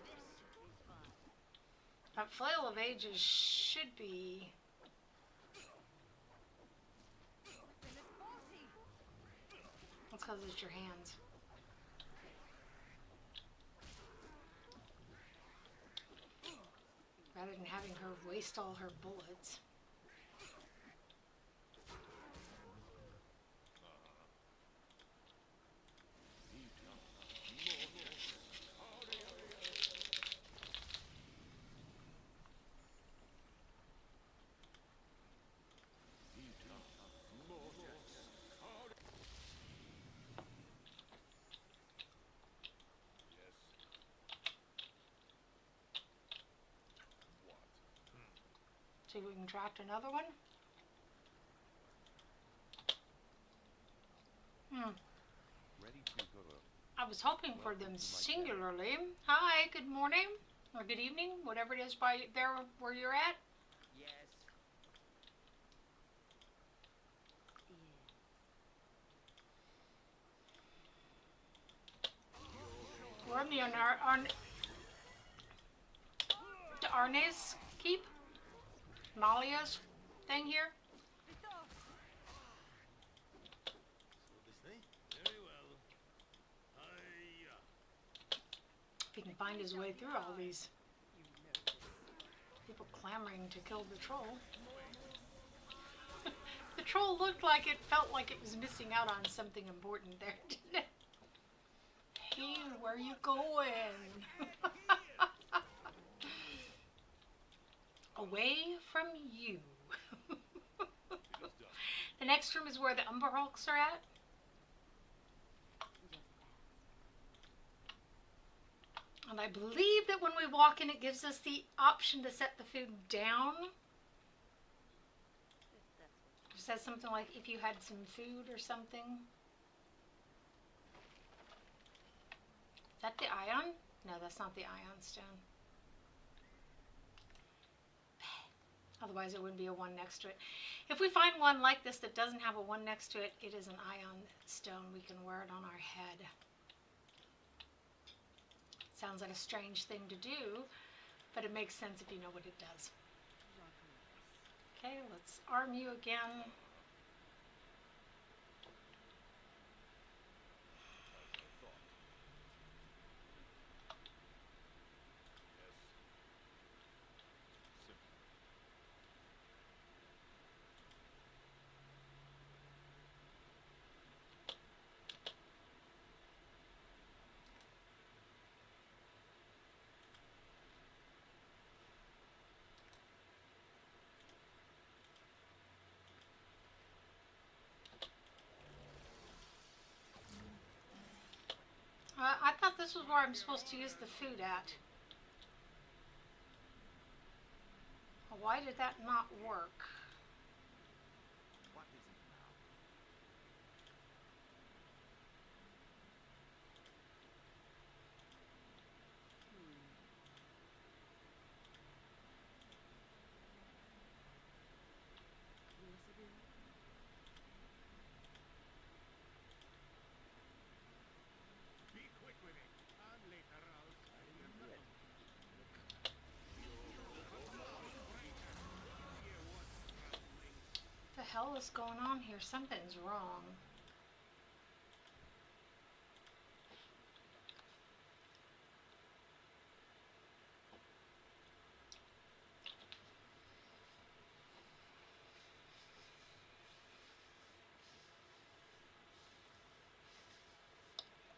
be fun. But Flail of Ages should be... Nothing is faulty. That's because it's your hands. Rather than having her waste all her bullets. See if we can draft another one. Ready to go. I was hoping for them singularly. Hi, good morning, or good evening, whatever it is by there where you're at. Yes. We're on the Arnes keep. Malia's thing here. So this thing? Very well. Hiya. If he can find his way through all these people clamoring to kill the troll. The troll looked like it felt like it was missing out on something important there, didn't it? Hey, where you going? Away from you. The next room is where the Umber Hulks are at. And I believe that when we walk in, it gives us the option to set the food down. It says something like if you had some food or something. Is that the ion? No, that's not the ion stone. Otherwise, it wouldn't be a one next to it. If we find one like this that doesn't have a one next to it, it is an ion stone. We can wear it on our head. Sounds like a strange thing to do, but it makes sense if you know what it does. Okay, let's arm you again. I thought this was where I'm supposed to use the food at. Why did that not work? What is it now? Be quick with it, and later I'll tell you Good. What the hell is going on here? Something's wrong.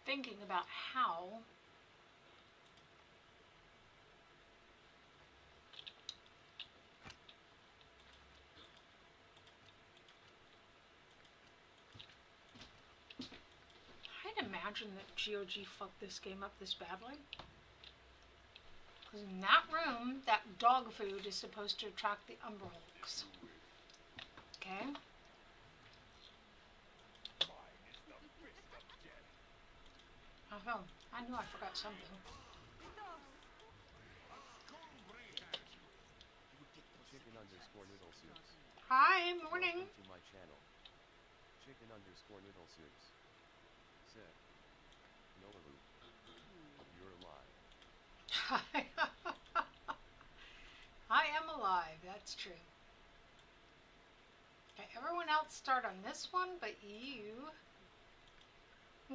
Thinking about how imagine that GOG fucked this game up this badly. Because in that room, that dog food is supposed to attract the Umberhulks. Okay? Mine is the fist of death. Oh, I knew I forgot something. Chicken underscore noodle soups. Hi, morning. Welcome to my channel. Chicken underscore noodle soups. Said. Nolaru. You're alive. I am alive, that's true. Okay, everyone else start on this one, but you.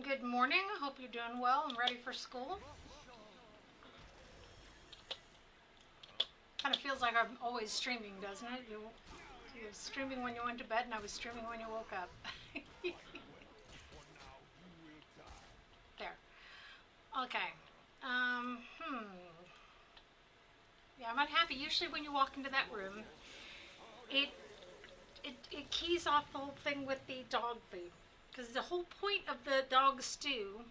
Good morning, I hope you're doing well and ready for school. Kind of feels like I'm always streaming, doesn't it? You were streaming when you went to bed and I was streaming when you woke up. There. Okay. Yeah, I'm unhappy. Usually when you walk into that room, it keys off the whole thing with the dog food. Because the whole point of the dog stew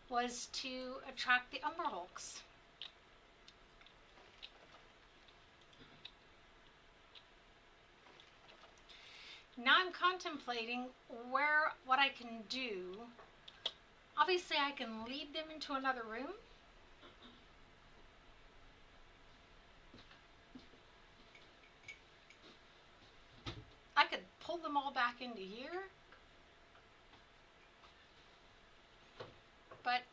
was to attract the Umberhulks. Now I'm contemplating what I can do. Obviously I can lead them into another room. I could pull them all back into here. But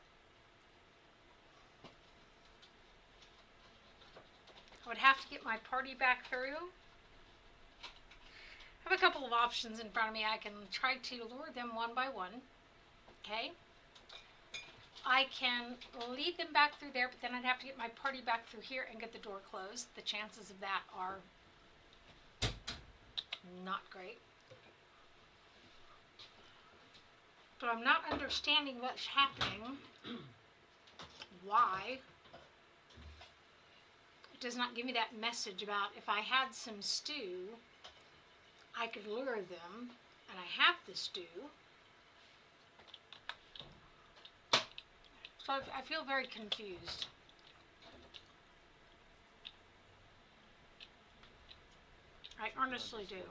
I would have to get my party back through. I have a couple of options in front of me. I can try to lure them one by one. Okay. I can lead them back through there, but then I'd have to get my party back through here and get the door closed. The chances of that are not great. But I'm not understanding what's happening. Why? It does not give me that message about if I had some stew, I could lure them, and I have the stew. So I feel very confused. I honestly do.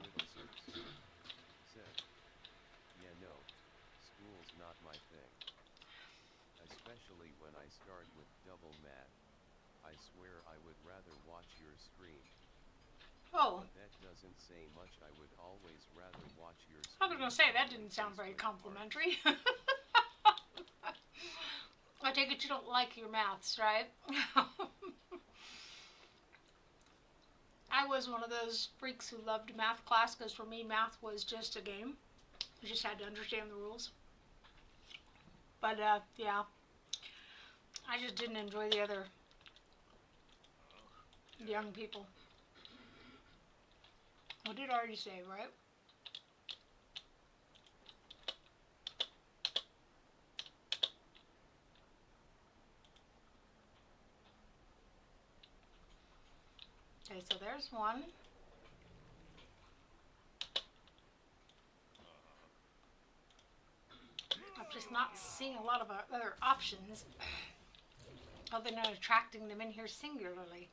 Said. Yeah, no. School's not my thing. Especially when I start with double math. I swear I would rather watch your screen. Oh, But that doesn't say much. I would always rather watch your screen. I was going to say, that didn't sound very complimentary. I take it you don't like your maths, right? I was one of those freaks who loved math class because for me math was just a game. You just had to understand the rules. But yeah, I just didn't enjoy the other young people. I did already say, right? Okay, so there's one. I'm just not seeing a lot of other options other than attracting them in here singularly.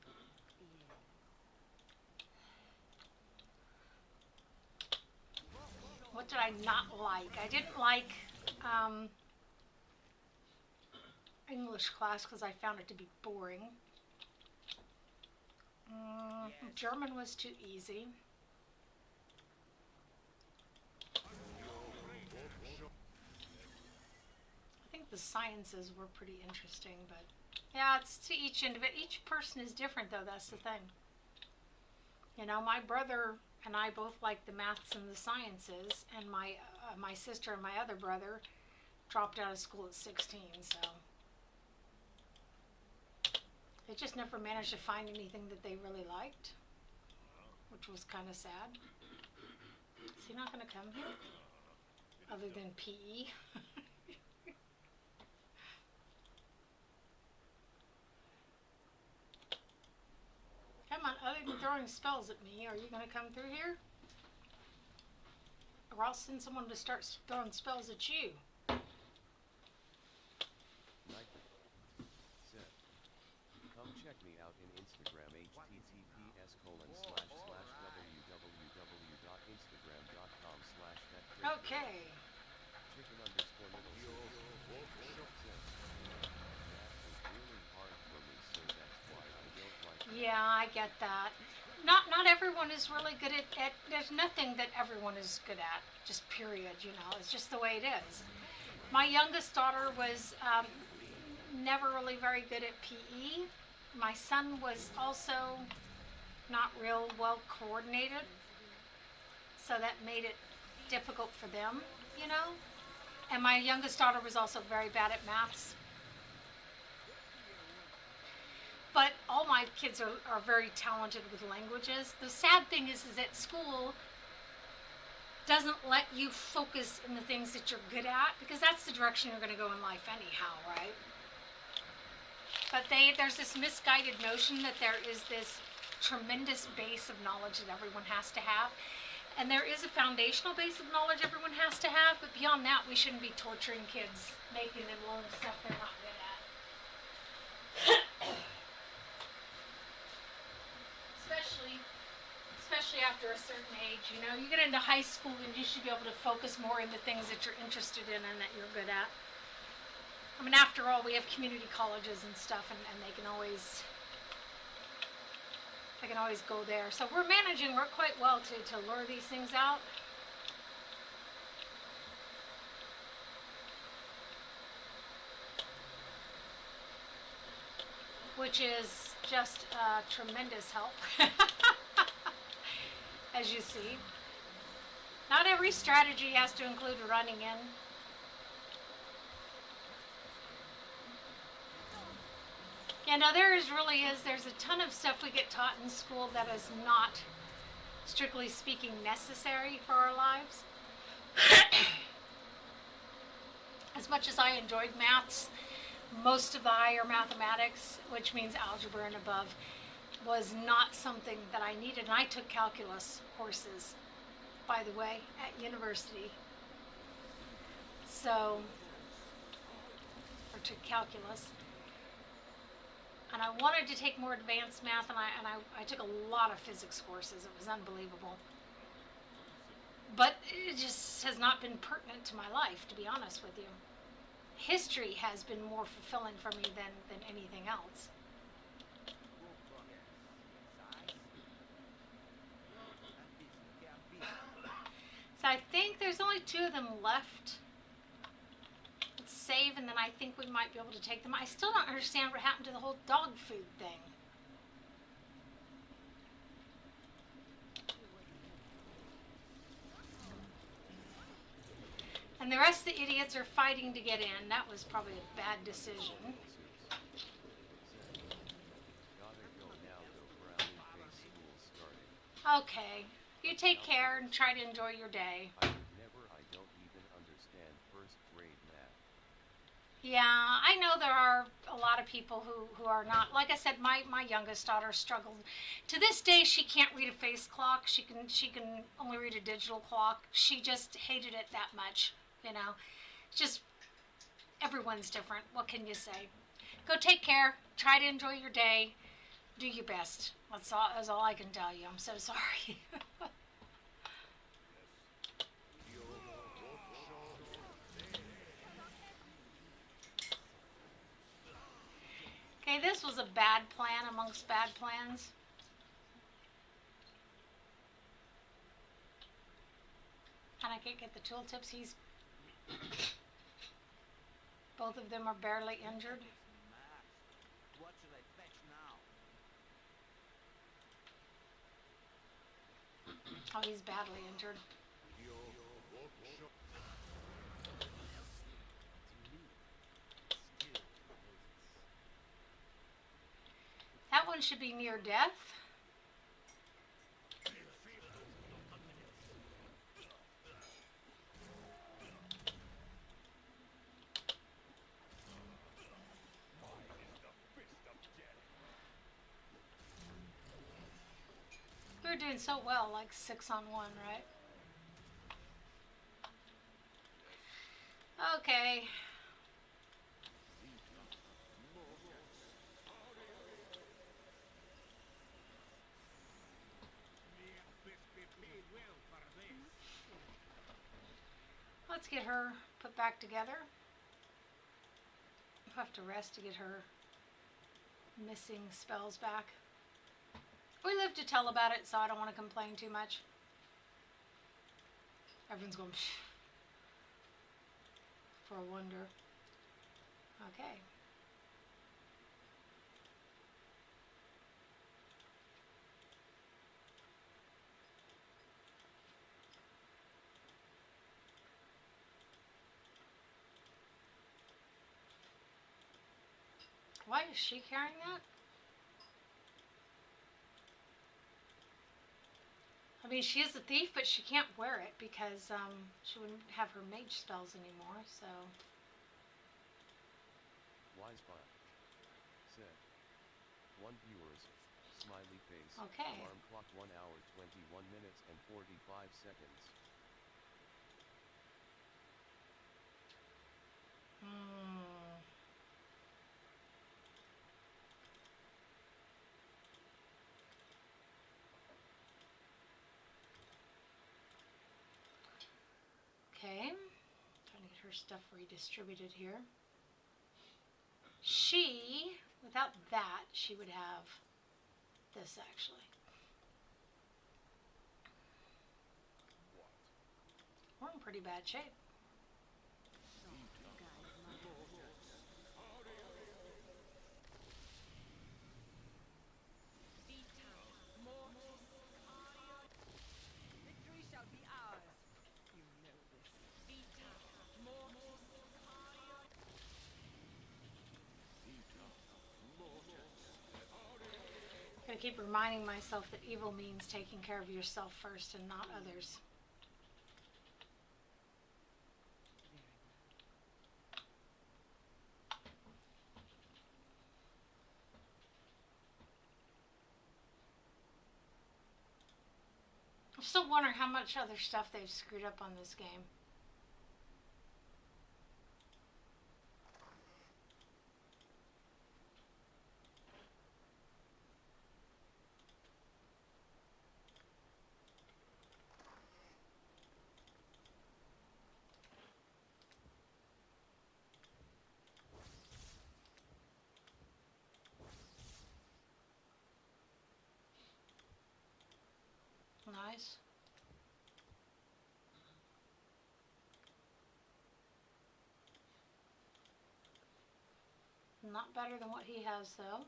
What did I not like? I didn't like English class because I found it to be boring. German was too easy. I think the sciences were pretty interesting, but yeah, it's to each individual. Each person is different, though. That's the thing. You know, my brother and I both like the maths and the sciences, and my sister and my other brother dropped out of school at 16, so they just never managed to find anything that they really liked, which was kind of sad. Is he not going to come here? Other than PE? Come on, other than throwing spells at me, are you going to come through here? Or I'll send someone to start throwing spells at you. in Instagram https://www.instagram.com/that Okay. chicken underscore little says, math is really hard for me, so that's why I don't like math. Yeah, I get that. Not everyone is really good at there's nothing that everyone is good at. Just period, you know. It's just the way it is. My youngest daughter was never really very good at PE. My son was also not real well coordinated, so that made it difficult for them, you know. And my youngest daughter was also very bad at maths. But all my kids are very talented with languages. The sad thing is that school doesn't let you focus in the things that you're good at because that's the direction you're going to go in life anyhow, right? But there's this misguided notion that there is this tremendous base of knowledge that everyone has to have. And there is a foundational base of knowledge everyone has to have, but beyond that, we shouldn't be torturing kids, making them learn stuff they're not good at. Especially after a certain age, you know, you get into high school and you should be able to focus more in the things that you're interested in and that you're good at. I mean, after all, we have community colleges and stuff, and they can always go there. So we're managing quite well to lure these things out. Which is just tremendous help. As you see. Not every strategy has to include running in. Yeah, no, there's a ton of stuff we get taught in school that is not, strictly speaking, necessary for our lives. As much as I enjoyed maths, most of the higher mathematics, which means algebra and above, was not something that I needed. And I took calculus courses, by the way, at university. Or took calculus. And I wanted to take more advanced math, and I took a lot of physics courses. It was unbelievable. But it just has not been pertinent to my life, to be honest with you. History has been more fulfilling for me than anything else. So I think there's only 2 of them left. Let's save, and then I think we might be able to take them. I still don't understand what happened to the whole dog food thing. And the rest of the idiots are fighting to get in. That was probably a bad decision. Gotta go now though, frowny face, school's starting. Okay. You take care and try to enjoy your day. I don't even understand first grade math. Yeah, I know there are a lot of people who are not. Like I said, my youngest daughter struggled. To this day, she can't read a face clock. She can only read a digital clock. She just hated it that much, you know. Just, everyone's different. What can you say? Go take care. Try to enjoy your day. Do your best. That's all I can tell you. I'm so sorry. Okay, this was a bad plan amongst bad plans. And I can't get the tooltips. Both of them are barely injured. What should I fetch now? Oh, he's badly injured. That one should be near death. We were doing so well, like 6 on 1, right? Okay. let's get her put back together. We'll have to rest to get her missing spells back. We live to tell about it, so I don't want to complain too much. Everyone's going for a wonder. Okay. Why is she carrying that? I mean, she is a thief, but she can't wear it because she wouldn't have her mage spells anymore, so... Wisebot said. 1 viewers, smiley face, Okay. alarm clock 1 hour 21 minutes and 45 seconds. Okay. Trying to get her stuff redistributed here. She, without that, she would have this actually. We're in pretty bad shape. Victory shall be ours. You know this. Vita, mortis, Gotta keep reminding myself that evil means taking care of yourself first and not others. I'm still wondering how much other stuff they've screwed up on this game. Nice. Not better than what he has, though.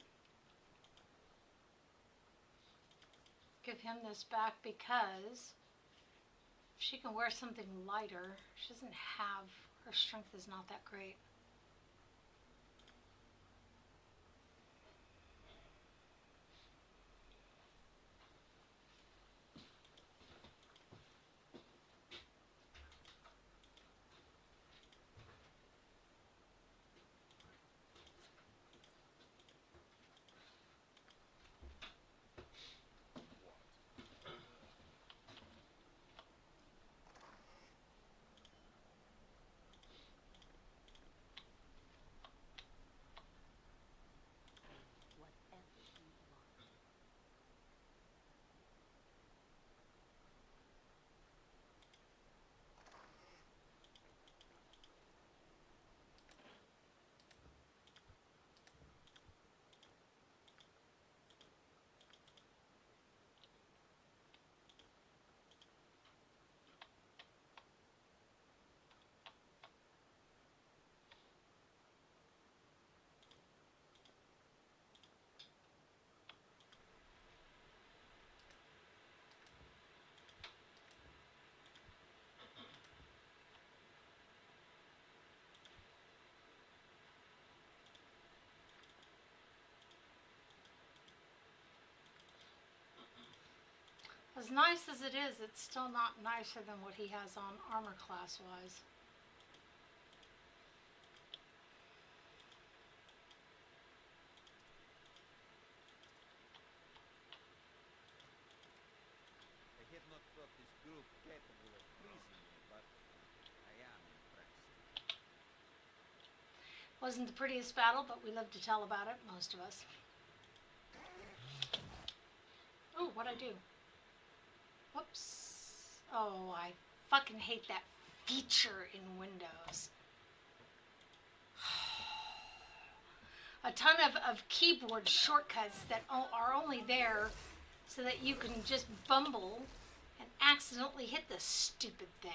Give him this back because if she can wear something lighter, she doesn't have, her strength is not that great. whatever you want. As nice as it is, it's still not nicer than what he has on armor class-wise. I had not thought this group capable of pleasing me, but I am impressed. Wasn't the prettiest battle, but we live to tell about it, most of us. Oh, what'd I do? Whoops. Oh, I fucking hate that feature in Windows. A ton of keyboard shortcuts that are only there so that you can just bumble and accidentally hit the stupid thing.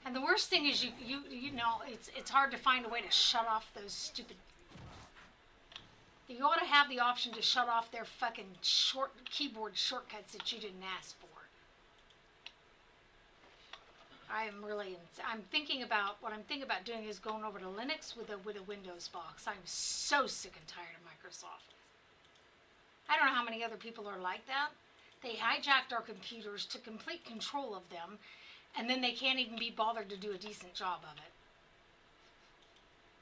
And the worst thing is you know it's hard to find a way to shut off those stupid. You ought to have the option to shut off their fucking keyboard shortcuts that you didn't ask for. I'm thinking about doing is going over to Linux with a Windows box. I'm so sick and tired of Microsoft. I don't know how many other people are like that. They hijacked our computers to complete control of them, and then they can't even be bothered to do a decent job of it.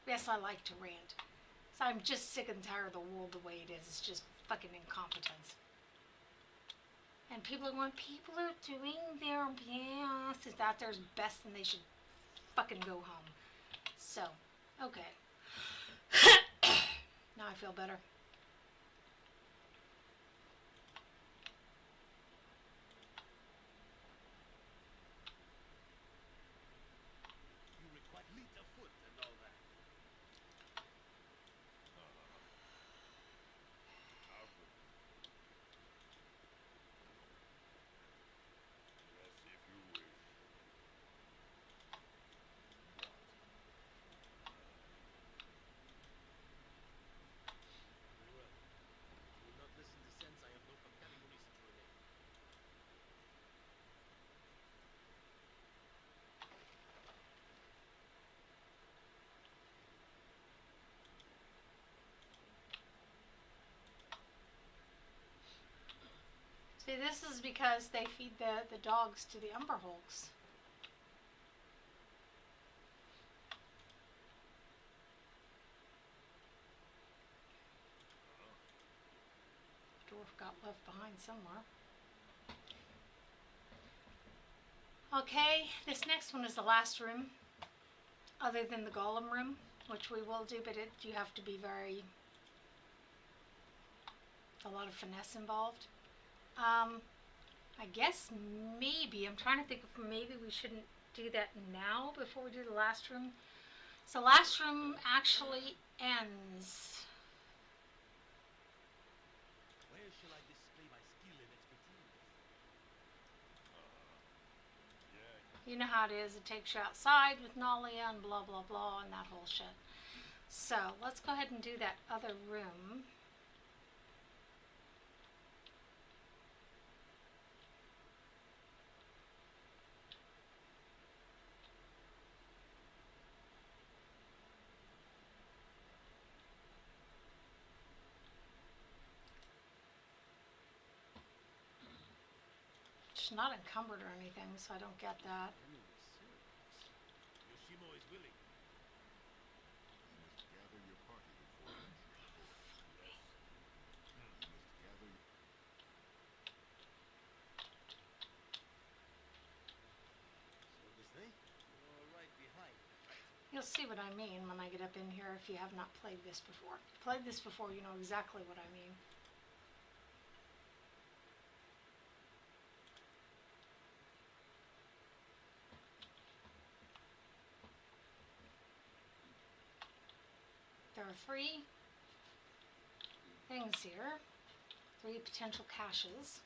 Yes, I like to rant. So I'm just sick and tired of the world the way it is. It's just fucking incompetence. And people are going, people are doing their best. It's out there as best and they should fucking go home. So, okay. Now I feel better. You require fleet of foot and all that. Alfred. Yes, if you wish. Very well. If you will not listen to sense, I have no compelling reason to remain. See, this is because they feed the dogs to the Umberholks. Dwarf got left behind somewhere. Okay, this next one is the last room, other than the golem room, which we will do, but you have to be a lot of finesse involved. I guess maybe, I'm trying to think if maybe we shouldn't do that now before we do the last room. So last room actually ends. Where shall I display my skill and expertise? Yeah. You know how it is. It takes you outside with Nalia and blah, blah, blah, and that whole shit. So let's go ahead and do that other room. It's not encumbered or anything, so I don't get that. Yoshimo is willing. You must gather your party before entering the forest. Yes. You must gather your... So this thing? You're right behind. You'll see what I mean when I get up in here if you have not played this before. If you've played this before, you know exactly what I mean. There are 3 things here, 3 potential caches.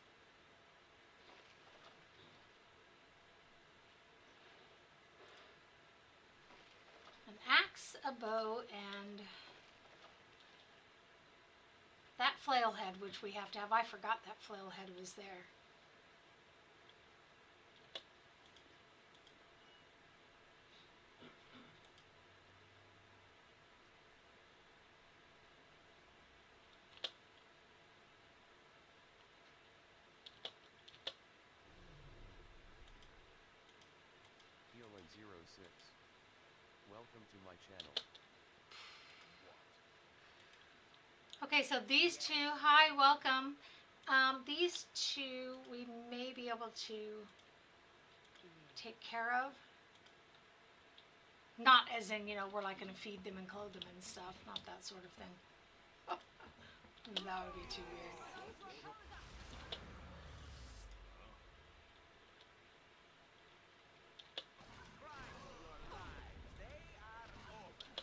An axe, a bow, and that flail head, which we have to have. I forgot that flail head was there. Healan06. Welcome to my channel. Okay, so these 2, hi, welcome. These 2, we may be able to take care of. Not as in, we're like going to feed them and clothe them and stuff. Not that sort of thing. That would be too weird. Cry for your lives. They are over.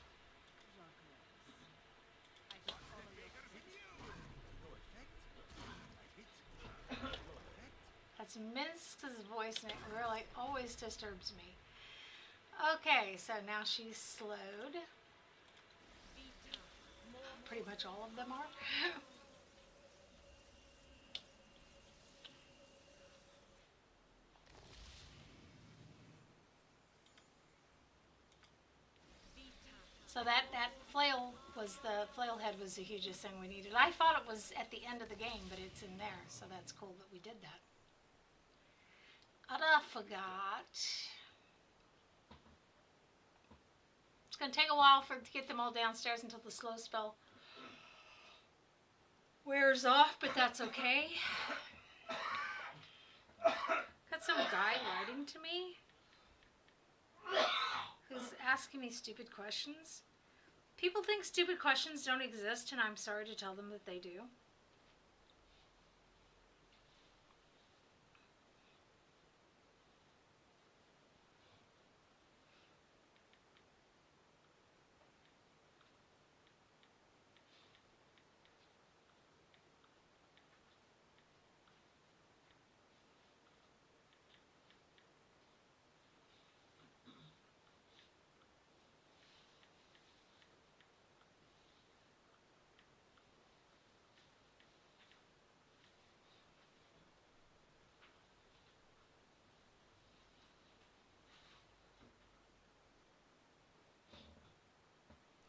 I shall follow your Dagger's strength. immune. No effect. I hit. No effect. That's Minsk's voice, and it really always disturbs me. Okay, so now she's slowed. Pretty much all of them are. So that flail head was the hugest thing we needed. I thought it was at the end of the game, but it's in there, so that's cool that we did that. I forgot. It's gonna take a while to get them all downstairs until the slow spell wears off, but that's okay. Got some guy writing to me who's asking me stupid questions. People think stupid questions don't exist, and I'm sorry to tell them that they do.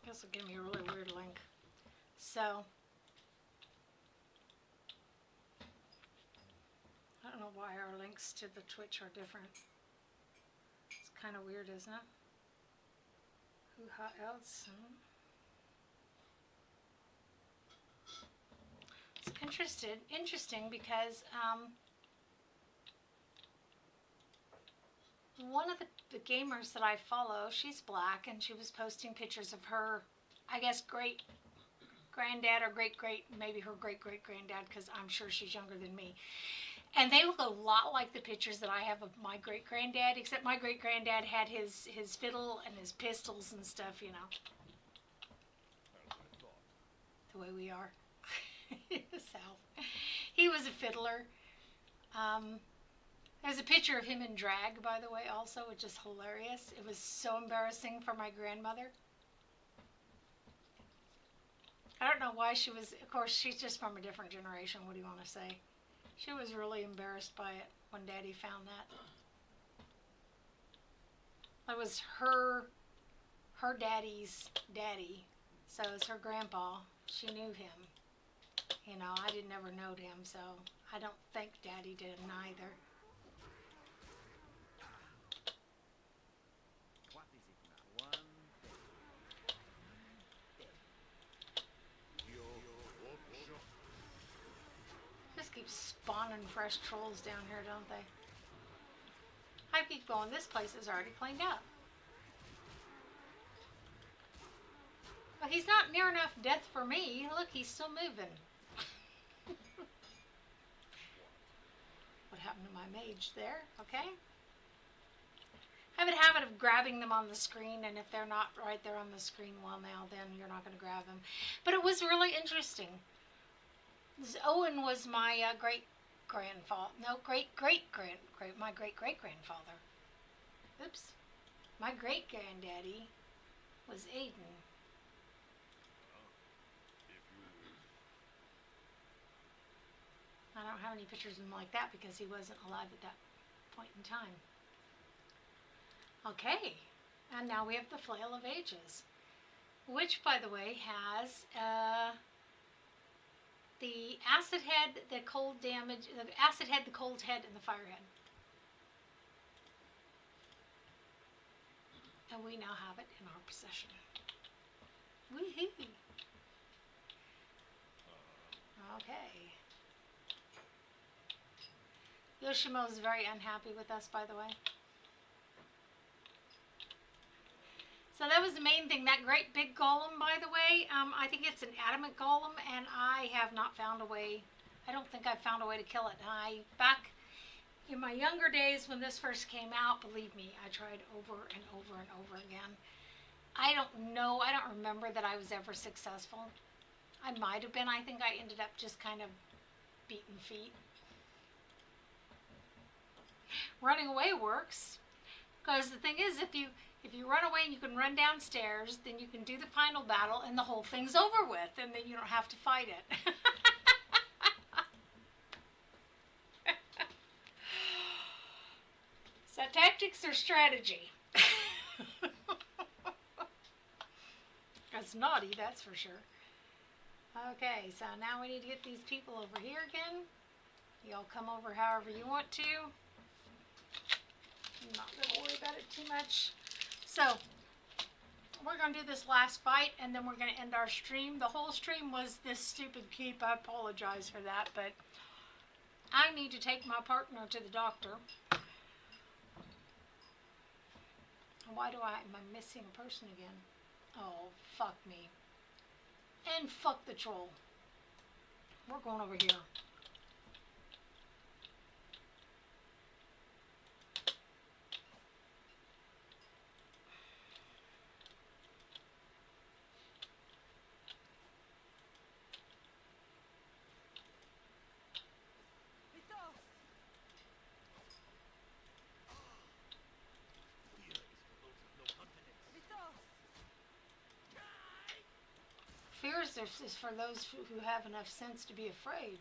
This will give me a really weird link. So, I don't know why our links to the Twitch are different. It's kind of weird, isn't it? Who else? It's interesting because one of the gamers that I follow, she's black, and she was posting pictures of her, I guess, great granddad or maybe her great granddad, because I'm sure she's younger than me. And they look a lot like the pictures that I have of my great granddad, except my great granddad had his fiddle and his pistols and stuff, As I thought. the way we are. South. He was a fiddler. There's a picture of him in drag, by the way, also, which is hilarious. It was so embarrassing for my grandmother. I don't know why she was, of course, she's just from a different generation. What do you want to say? She was really embarrassed by it when Daddy found that. That was her daddy's daddy. So it's her grandpa. She knew him. I didn't ever know him, so I don't think Daddy did either. What is it now? One day. Just keep spawning fresh trolls down here, don't they? I keep going, this place is already cleaned up. Well, he's not near enough death for me. Look, he's still moving. What happened to my mage there? Okay. I have a habit of grabbing them on the screen, and if they're not right there on the screen well now, then you're not going to grab them. But it was really interesting. Owen was my great-grandfather. No, my great-great-grandfather. Oops. My great-granddaddy was Aiden. I don't have any pictures of him like that because he wasn't alive at that point in time. Okay, and now we have the Flail of Ages, which, by the way, has the acid head, the cold damage, the acid head, the cold head, and the fire head. And we now have it in our possession. Woohoo! Okay. Yoshimo is very unhappy with us, by the way. So that was the main thing. That great big golem, by the way, I think it's an adamant golem, and I have not found a way. I don't think I've found a way to kill it. Back in my younger days when this first came out, believe me, I tried over and over and over again. I don't know. I don't remember that I was ever successful. I might have been. I think I ended up just kind of beating feet. Running away works, because the thing is, if you run away and you can run downstairs, then you can do the final battle and the whole thing's over with, and then you don't have to fight it. So tactics or strategy? That's naughty, that's for sure. Okay, so now we need to get these people over here again. Y'all come over however you want to. I'm not going to worry about it too much. So, we're going to do this last fight, and then we're going to end our stream. The whole stream was this stupid keep. I apologize for that, but I need to take my partner to the doctor. Why am I missing a person again? Oh, fuck me. And fuck the troll. We're going over here. Mythos! Fear is for those with no confidence. Mythos! Fear is for those who have enough sense to be afraid.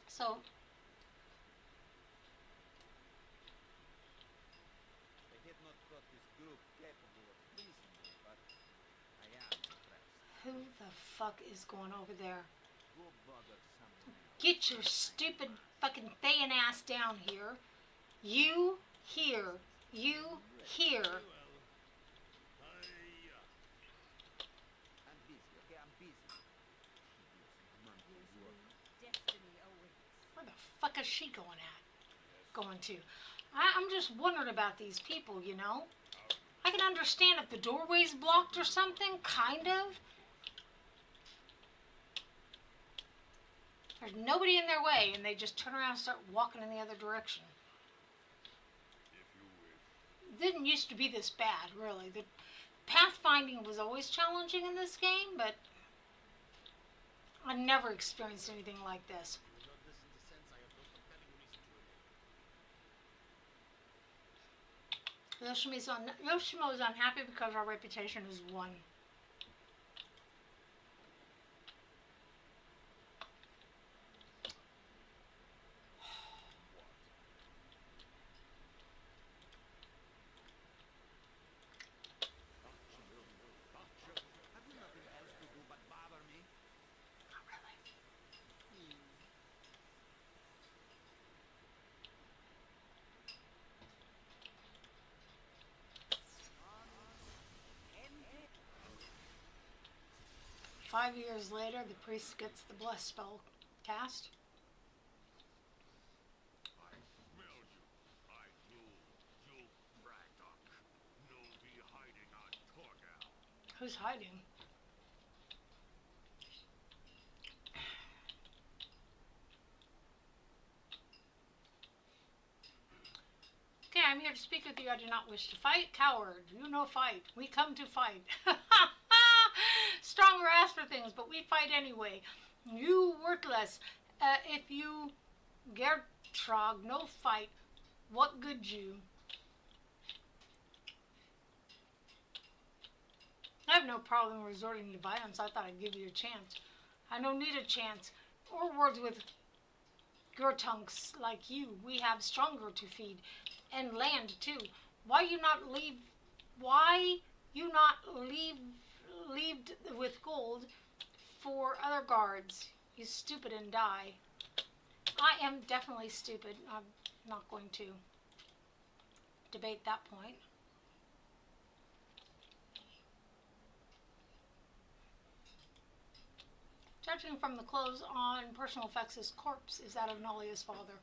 So, I had not thought this group capable of pleasing me, but I am impressed. who the fuck is going over there? Go bother someone else. Get your stupid fucking Thayan ass down here. You here. You here. Well, I'm busy, okay? I'm busy. Tedious and monkey work. Destiny awaits. Where the fuck is she going to? I'm just wondering about these people, you know? I can understand if the doorway's blocked or something, kind of. There's nobody in their way, and they just turn around and start walking in the other direction. if you wish. It didn't used to be this bad, really. The pathfinding was always challenging in this game, but I never experienced anything like this. You will not listen to sense. I have no compelling reason to remain. Yoshimo is unhappy because our reputation is 1. 5 years later, the priest gets the bless spell cast. I smell you. I do. You Braddock. No be hiding on Torgal. Who's hiding? Okay, I'm here to speak with you. I do not wish to fight. Coward, you no fight. We come to fight. Stronger ask for things, but we fight anyway. You worthless. If you Gertrog, no fight. What good you? I have no problem resorting to violence. I thought I'd give you a chance. I don't need a chance. Or words with Gertunks like you. We have stronger to feed. And land too. Why you not leave with gold for other guards? You stupid and die. I am definitely stupid. I'm not going to debate that point. Judging from the clothes on personal effects, his corpse is that of Nolia's father.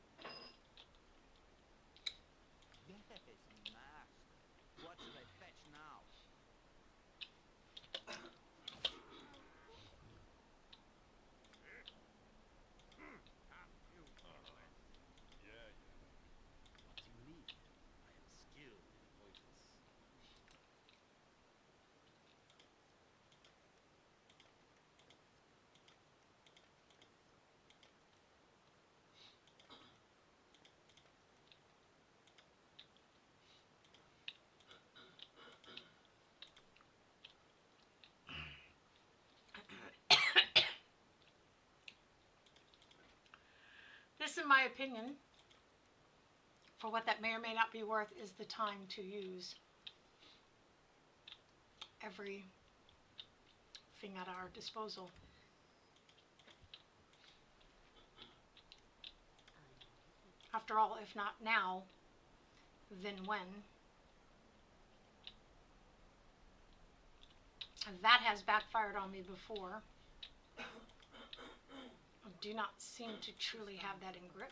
Just in my opinion, for what that may or may not be worth, is the time to use everything at our disposal. After all, if not now, then when? And that has backfired on me before. I do not seem to truly have that in grip.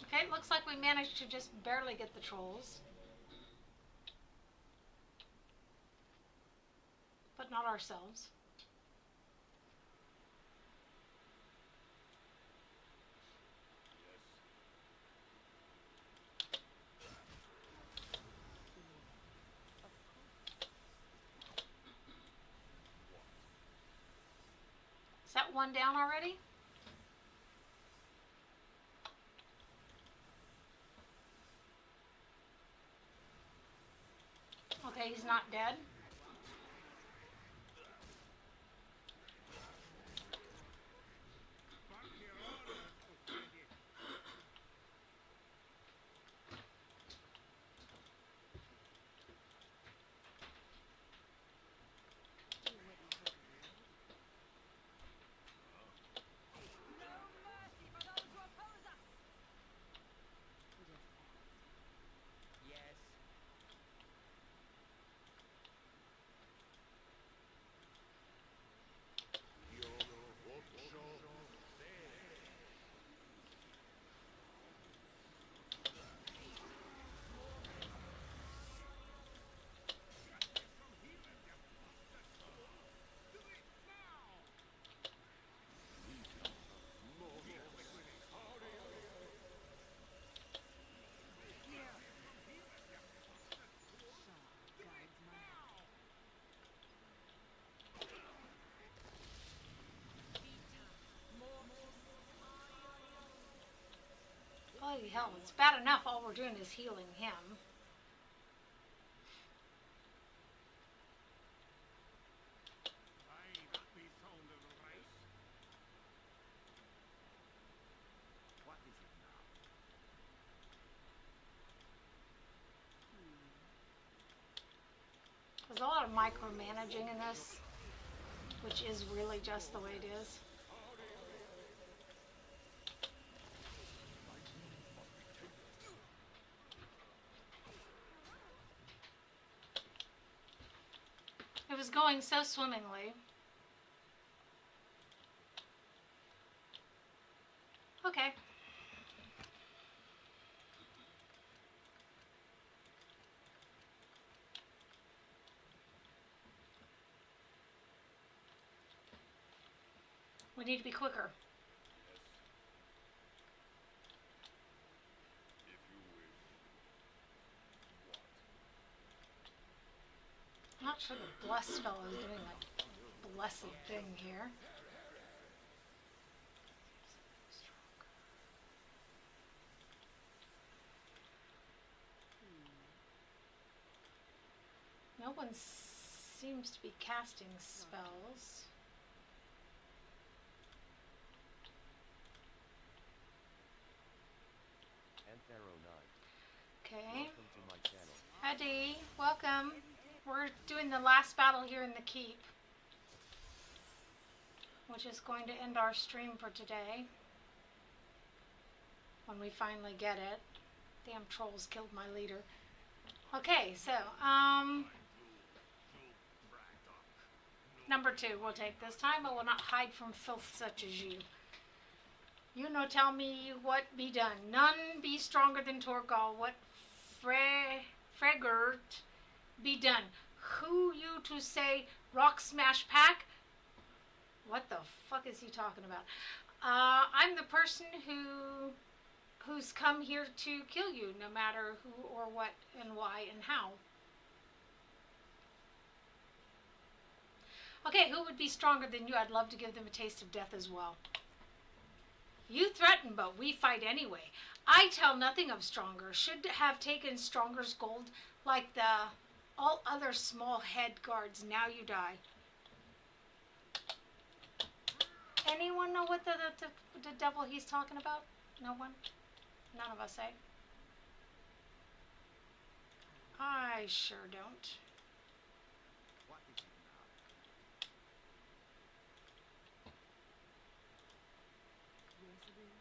Okay, it looks like we managed to just barely get the trolls. But not ourselves. Is that one down already? Okay, he's not dead. Yes. Holy hell, it's bad enough all we're doing is healing him. What is it now? There's a lot of micromanaging in this, which is really just the way it is. It was going so swimmingly. Okay. We need to be quicker. I'm not sure the bless spell is doing a blessed thing here. No one seems to be casting spells. Anthero9. Okay. Welcome to my channel. Hi Dee, welcome. We're doing the last battle here in the keep, which is going to end our stream for today. When we finally get it. Damn trolls killed my leader. Okay, so, number 2 we'll take this time. I will not hide from filth such as you. You no tell me what be done. None be stronger than Torgal. What fregert be done. Who you to say rock smash pack? What the fuck is he talking about? I'm the person who's come here to kill you, no matter who or what and why and how. Okay, who would be stronger than you? I'd love to give them a taste of death as well. You threaten, but we fight anyway. I tell nothing of Stronger. Should have taken Stronger's gold like the all other small head guards. Now you die. Anyone know what the devil he's talking about? No one? None of us, eh? I sure don't. What is it now? Resolute.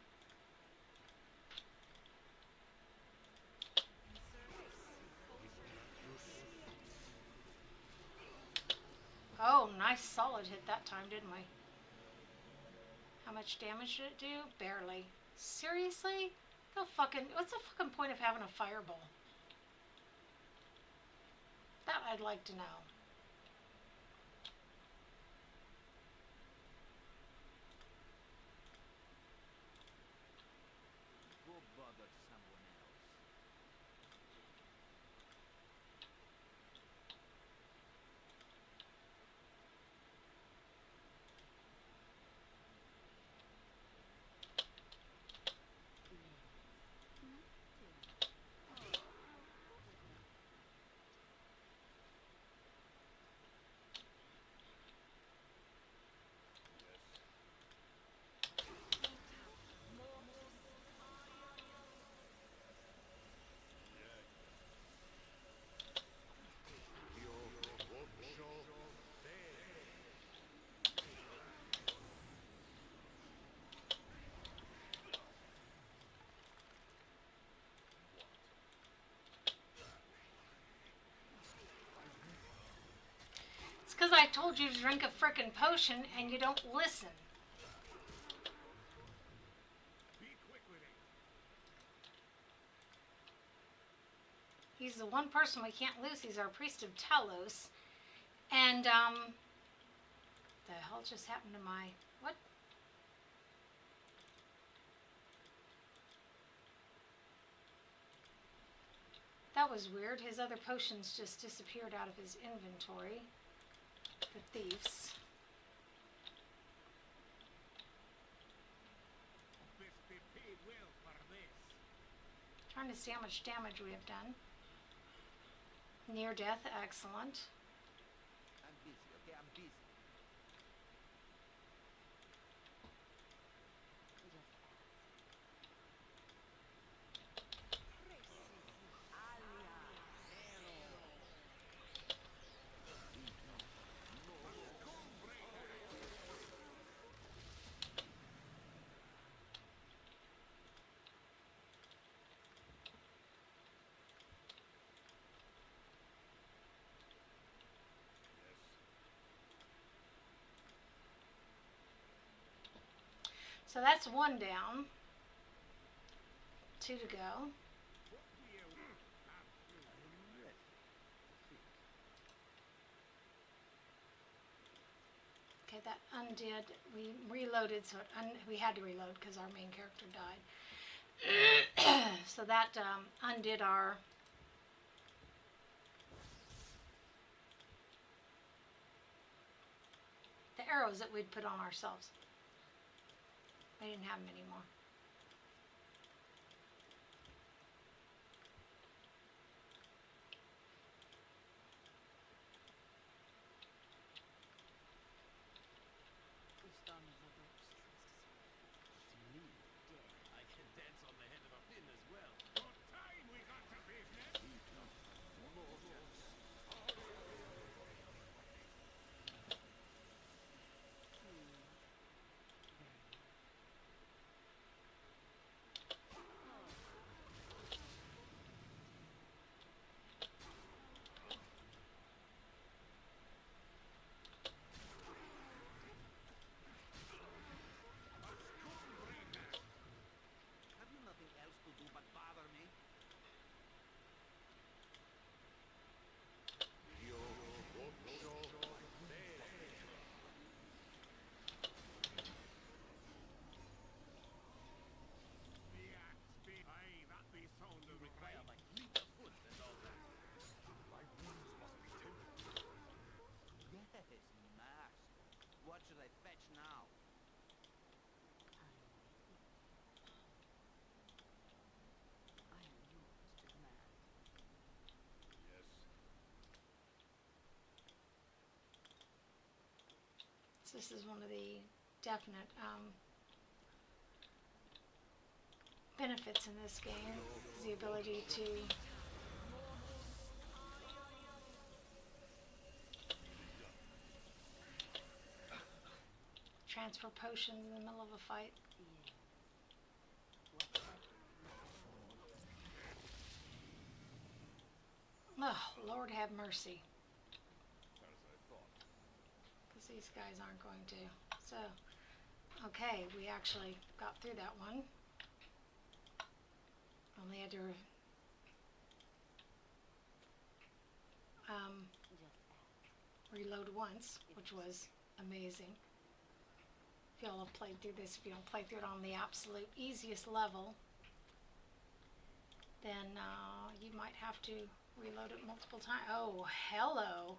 Oh, nice solid hit that time, didn't we? How much damage did it do? Barely. Seriously? What's the fucking point of having a fireball? That I'd like to know. Go bother someone else. It's because I told you to drink a frickin' potion and you don't listen. Be quick with it. He's the one person we can't lose. He's our priest of Talos. And, the hell just happened to my... What? That was weird. His other potions just disappeared out of his inventory. The thieves. Best be paid well for this. Trying to see how much damage we have done. Near death, excellent. I'm busy, okay? I'm busy. Just ask. So that's one down. 2 to go. What do you want? I'm ready. Okay, that undid. We reloaded, so we had to reload because our main character died. So that undid our... the arrows that we'd put on ourselves. I didn't have them anymore. I can dance on the head of a pin as well. What time we got to business? This is one of the definite benefits in this game, is the ability to transfer potions in the middle of a fight. Oh, Lord have mercy. As I thought. Because these guys aren't going to. So, okay, we actually got through that one. Only had to reload once, which was amazing. If y'all have played through this, if you don't play through it on the absolute easiest level, then you might have to reload it multiple times. Oh, hello.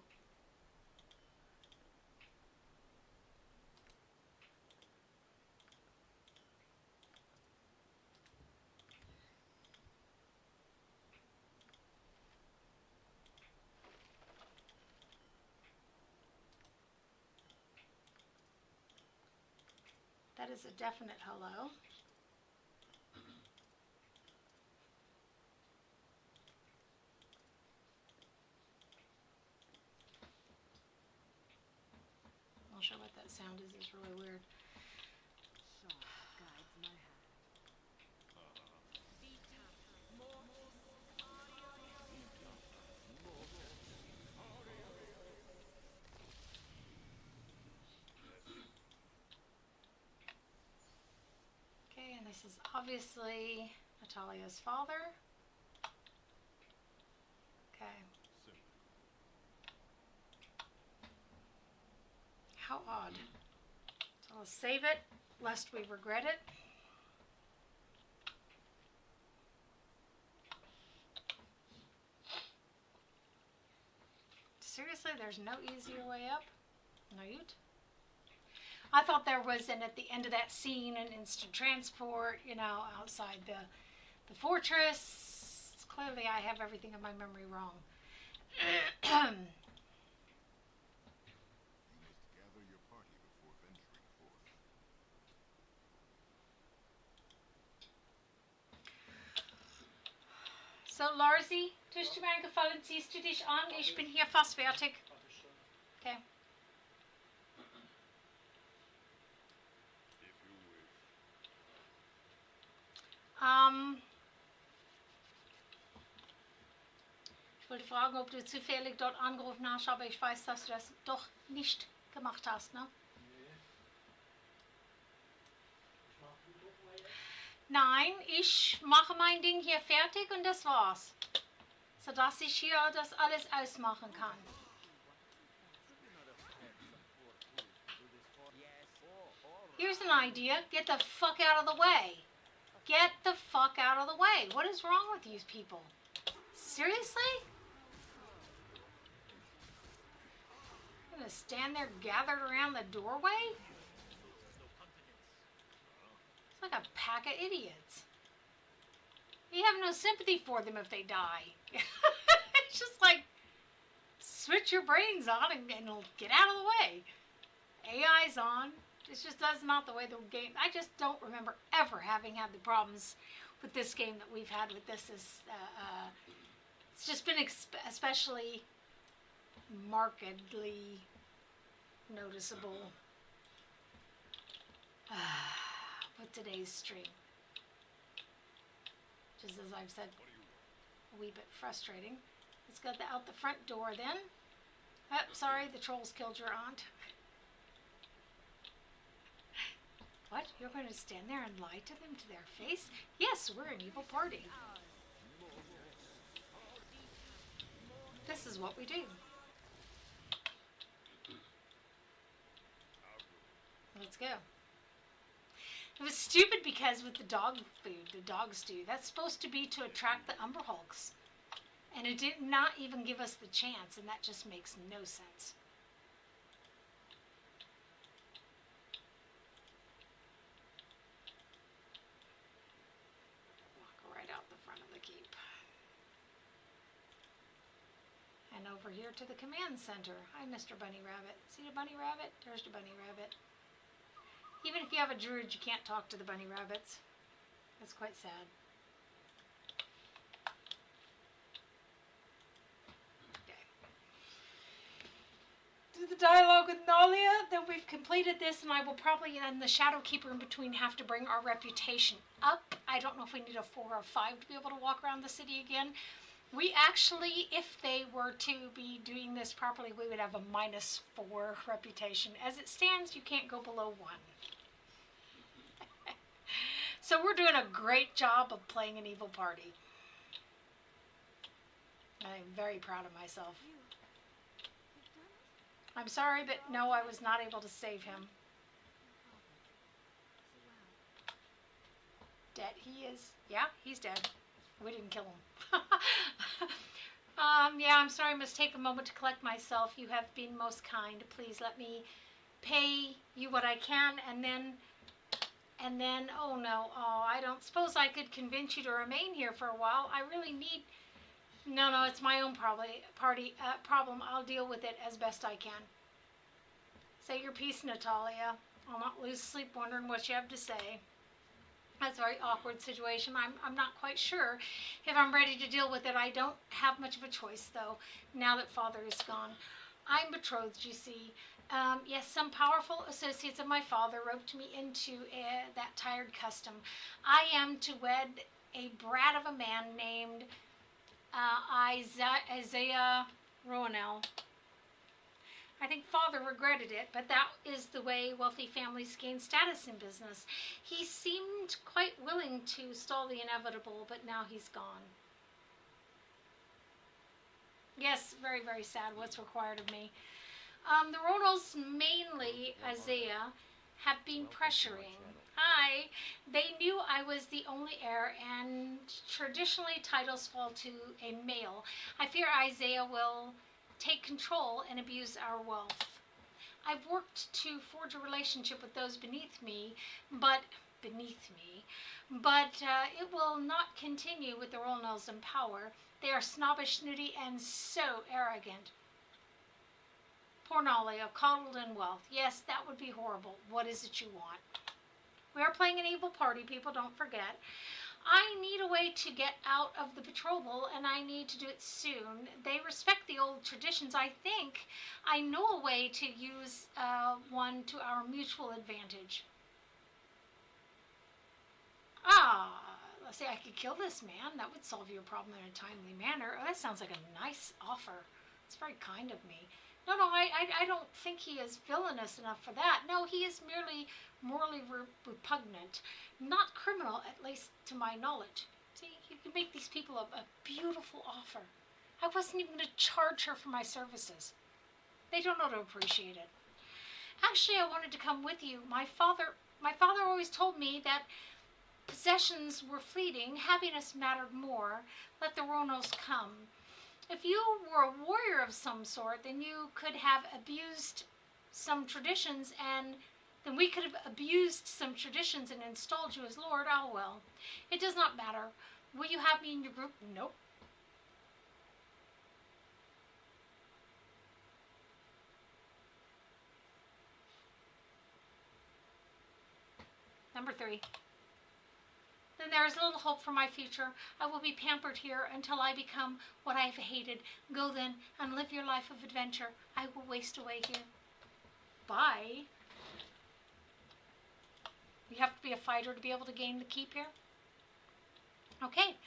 That is a definite hello. I'll show what that sound is. It's really weird. Sharp guides my hand. Okay, and this is obviously Natalia's father. Okay. How odd. So let's save it, lest we regret it. Seriously, there's no easier way up? Note. I thought there was, and at the end of that scene, an instant transport, you know, outside the fortress. Clearly, I have everything in my memory wrong. You must gather your party before venturing forth. So, Larsi, tust du mir einen Gefallen, ziehst du dich an? Ich bin hier fast fertig. Okay. If you wish. Ich wollte fragen, ob du zufällig dort angerufen hast, aber ich weiß, dass du das doch nicht gemacht hast, ne? Nein, ich mache mein Ding hier fertig und das war's. Sodass ich hier das alles ausmachen kann. Here's an idea. Get the fuck out of the way. Get the fuck out of the way. What is wrong with these people? Seriously? I'm gonna stand there gathered around the doorway? It's like a pack of idiots. You have no sympathy for them if they die. It's just like, switch your brains on and get out of the way. AI's on. It's just that's not the way the game. I just don't remember ever having had the problems with this game that we've had with this. It's just been especially markedly noticeable with today's stream. Just as I've said, a wee bit frustrating. Let's go out the front door then. Oh, sorry, the trolls killed your aunt. What? You're going to stand there and lie to them to their face? Yes, we're an evil party. This is what we do. Let's go. It was stupid because with the dog food, the dog stew, that's supposed to be to attract the Umber Hulks. And it did not even give us the chance, and that just makes no sense. Walk right out the front of the keep. And then over here to the command center. Hi, Mr. Bunny Rabbit. See the bunny rabbit? There's the bunny rabbit. Even if you have a druid, you can't talk to the bunny rabbits. That's quite sad. Do the dialogue with Nalia, then we've completed this, and I will probably, and the Shadow Keeper in between, have to bring our reputation up. I don't know if we need a 4 or 5 to be able to walk around the city again. We actually, if they were to be doing this properly, we would have a -4 reputation. As it stands, you can't go below 1. So we're doing a great job of playing an evil party. I'm very proud of myself. You've done it? I'm sorry, but no, I was not able to save him. So wow. Dead. He is. Yeah, he's dead. We didn't kill him. Yeah, I'm sorry. I must take a moment to collect myself. You have been most kind. Please let me pay you what I can, and then, oh no, oh, I don't suppose I could convince you to remain here for a while. I really need. No, it's my own problem. I'll deal with it as best I can. Say your piece, Natalia. I'll not lose sleep wondering what you have to say. That's a very awkward situation. I'm not quite sure if I'm ready to deal with it. I don't have much of a choice, though, now that Father is gone. I'm betrothed, you see. Yes, some powerful associates of my father roped me into that tired custom. I am to wed a brat of a man named Isaiah Rowanell. I think Father regretted it, but that is the way wealthy families gain status in business. He seemed quite willing to stall the inevitable, but now he's gone. Yes, very, very sad what's required of me. The Ronalds, mainly Isaiah, have been pressuring. Hi. They knew I was the only heir, and traditionally titles fall to a male. I fear Isaiah will take control and abuse our wealth. I've worked to forge a relationship with those beneath me, but it will not continue with the Ronalds in power. They are snobbish, snooty, and so arrogant. Poor Nalia, coddled in wealth. Yes, that would be horrible. What is it you want? We are playing an evil party, people, don't forget. I need a way to get out of the betrothal, and I need to do it soon. They respect the old traditions. I think I know a way to use one to our mutual advantage. Let's say I could kill this man. That would solve your problem in a timely manner. Oh, that sounds like a nice offer. It's very kind of me. No, I don't think he is villainous enough for that. No, he is merely morally repugnant. Not criminal, at least to my knowledge. See, you can make these people a beautiful offer. I wasn't even going to charge her for my services. They don't know to appreciate it. Actually, I wanted to come with you. My father always told me that possessions were fleeting, happiness mattered more. Let the Ronos come. If you were a warrior of some sort, then you could have abused some traditions, and then we could have abused some traditions and installed you as Lord. Oh well, it does not matter. Will you have me in your group? Nope. Number 3. Then there is little hope for my future. I will be pampered here until I become what I have hated. Go then and live your life of adventure. I will waste away here. Bye. You have to be a fighter to be able to gain the keep here. Okay,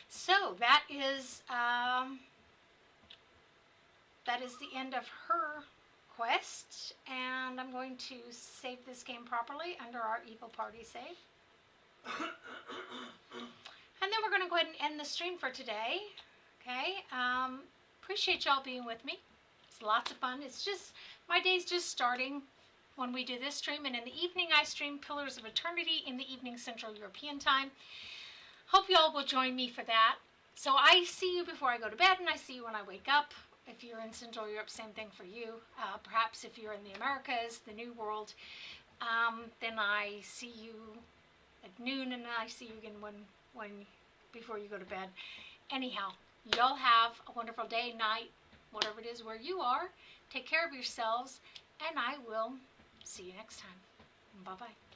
so that is the end of her quest, and I'm going to save this game properly under our evil party save. And then we're going to go ahead and end the stream for today. Okay, appreciate y'all being with me. It's lots of fun. It's just, my day's just starting when we do this stream, and in the evening I stream Pillars of Eternity in the evening Central European time. Hope y'all will join me for that. So I see you before I go to bed, and I see you when I wake up. If you're in Central Europe, same thing for you. Perhaps if you're in the Americas, the New World, then I see you at noon, and I see you again when before you go to bed. Anyhow, y'all have a wonderful day, night, whatever it is where you are. Take care of yourselves, and I will see you next time. Bye-bye.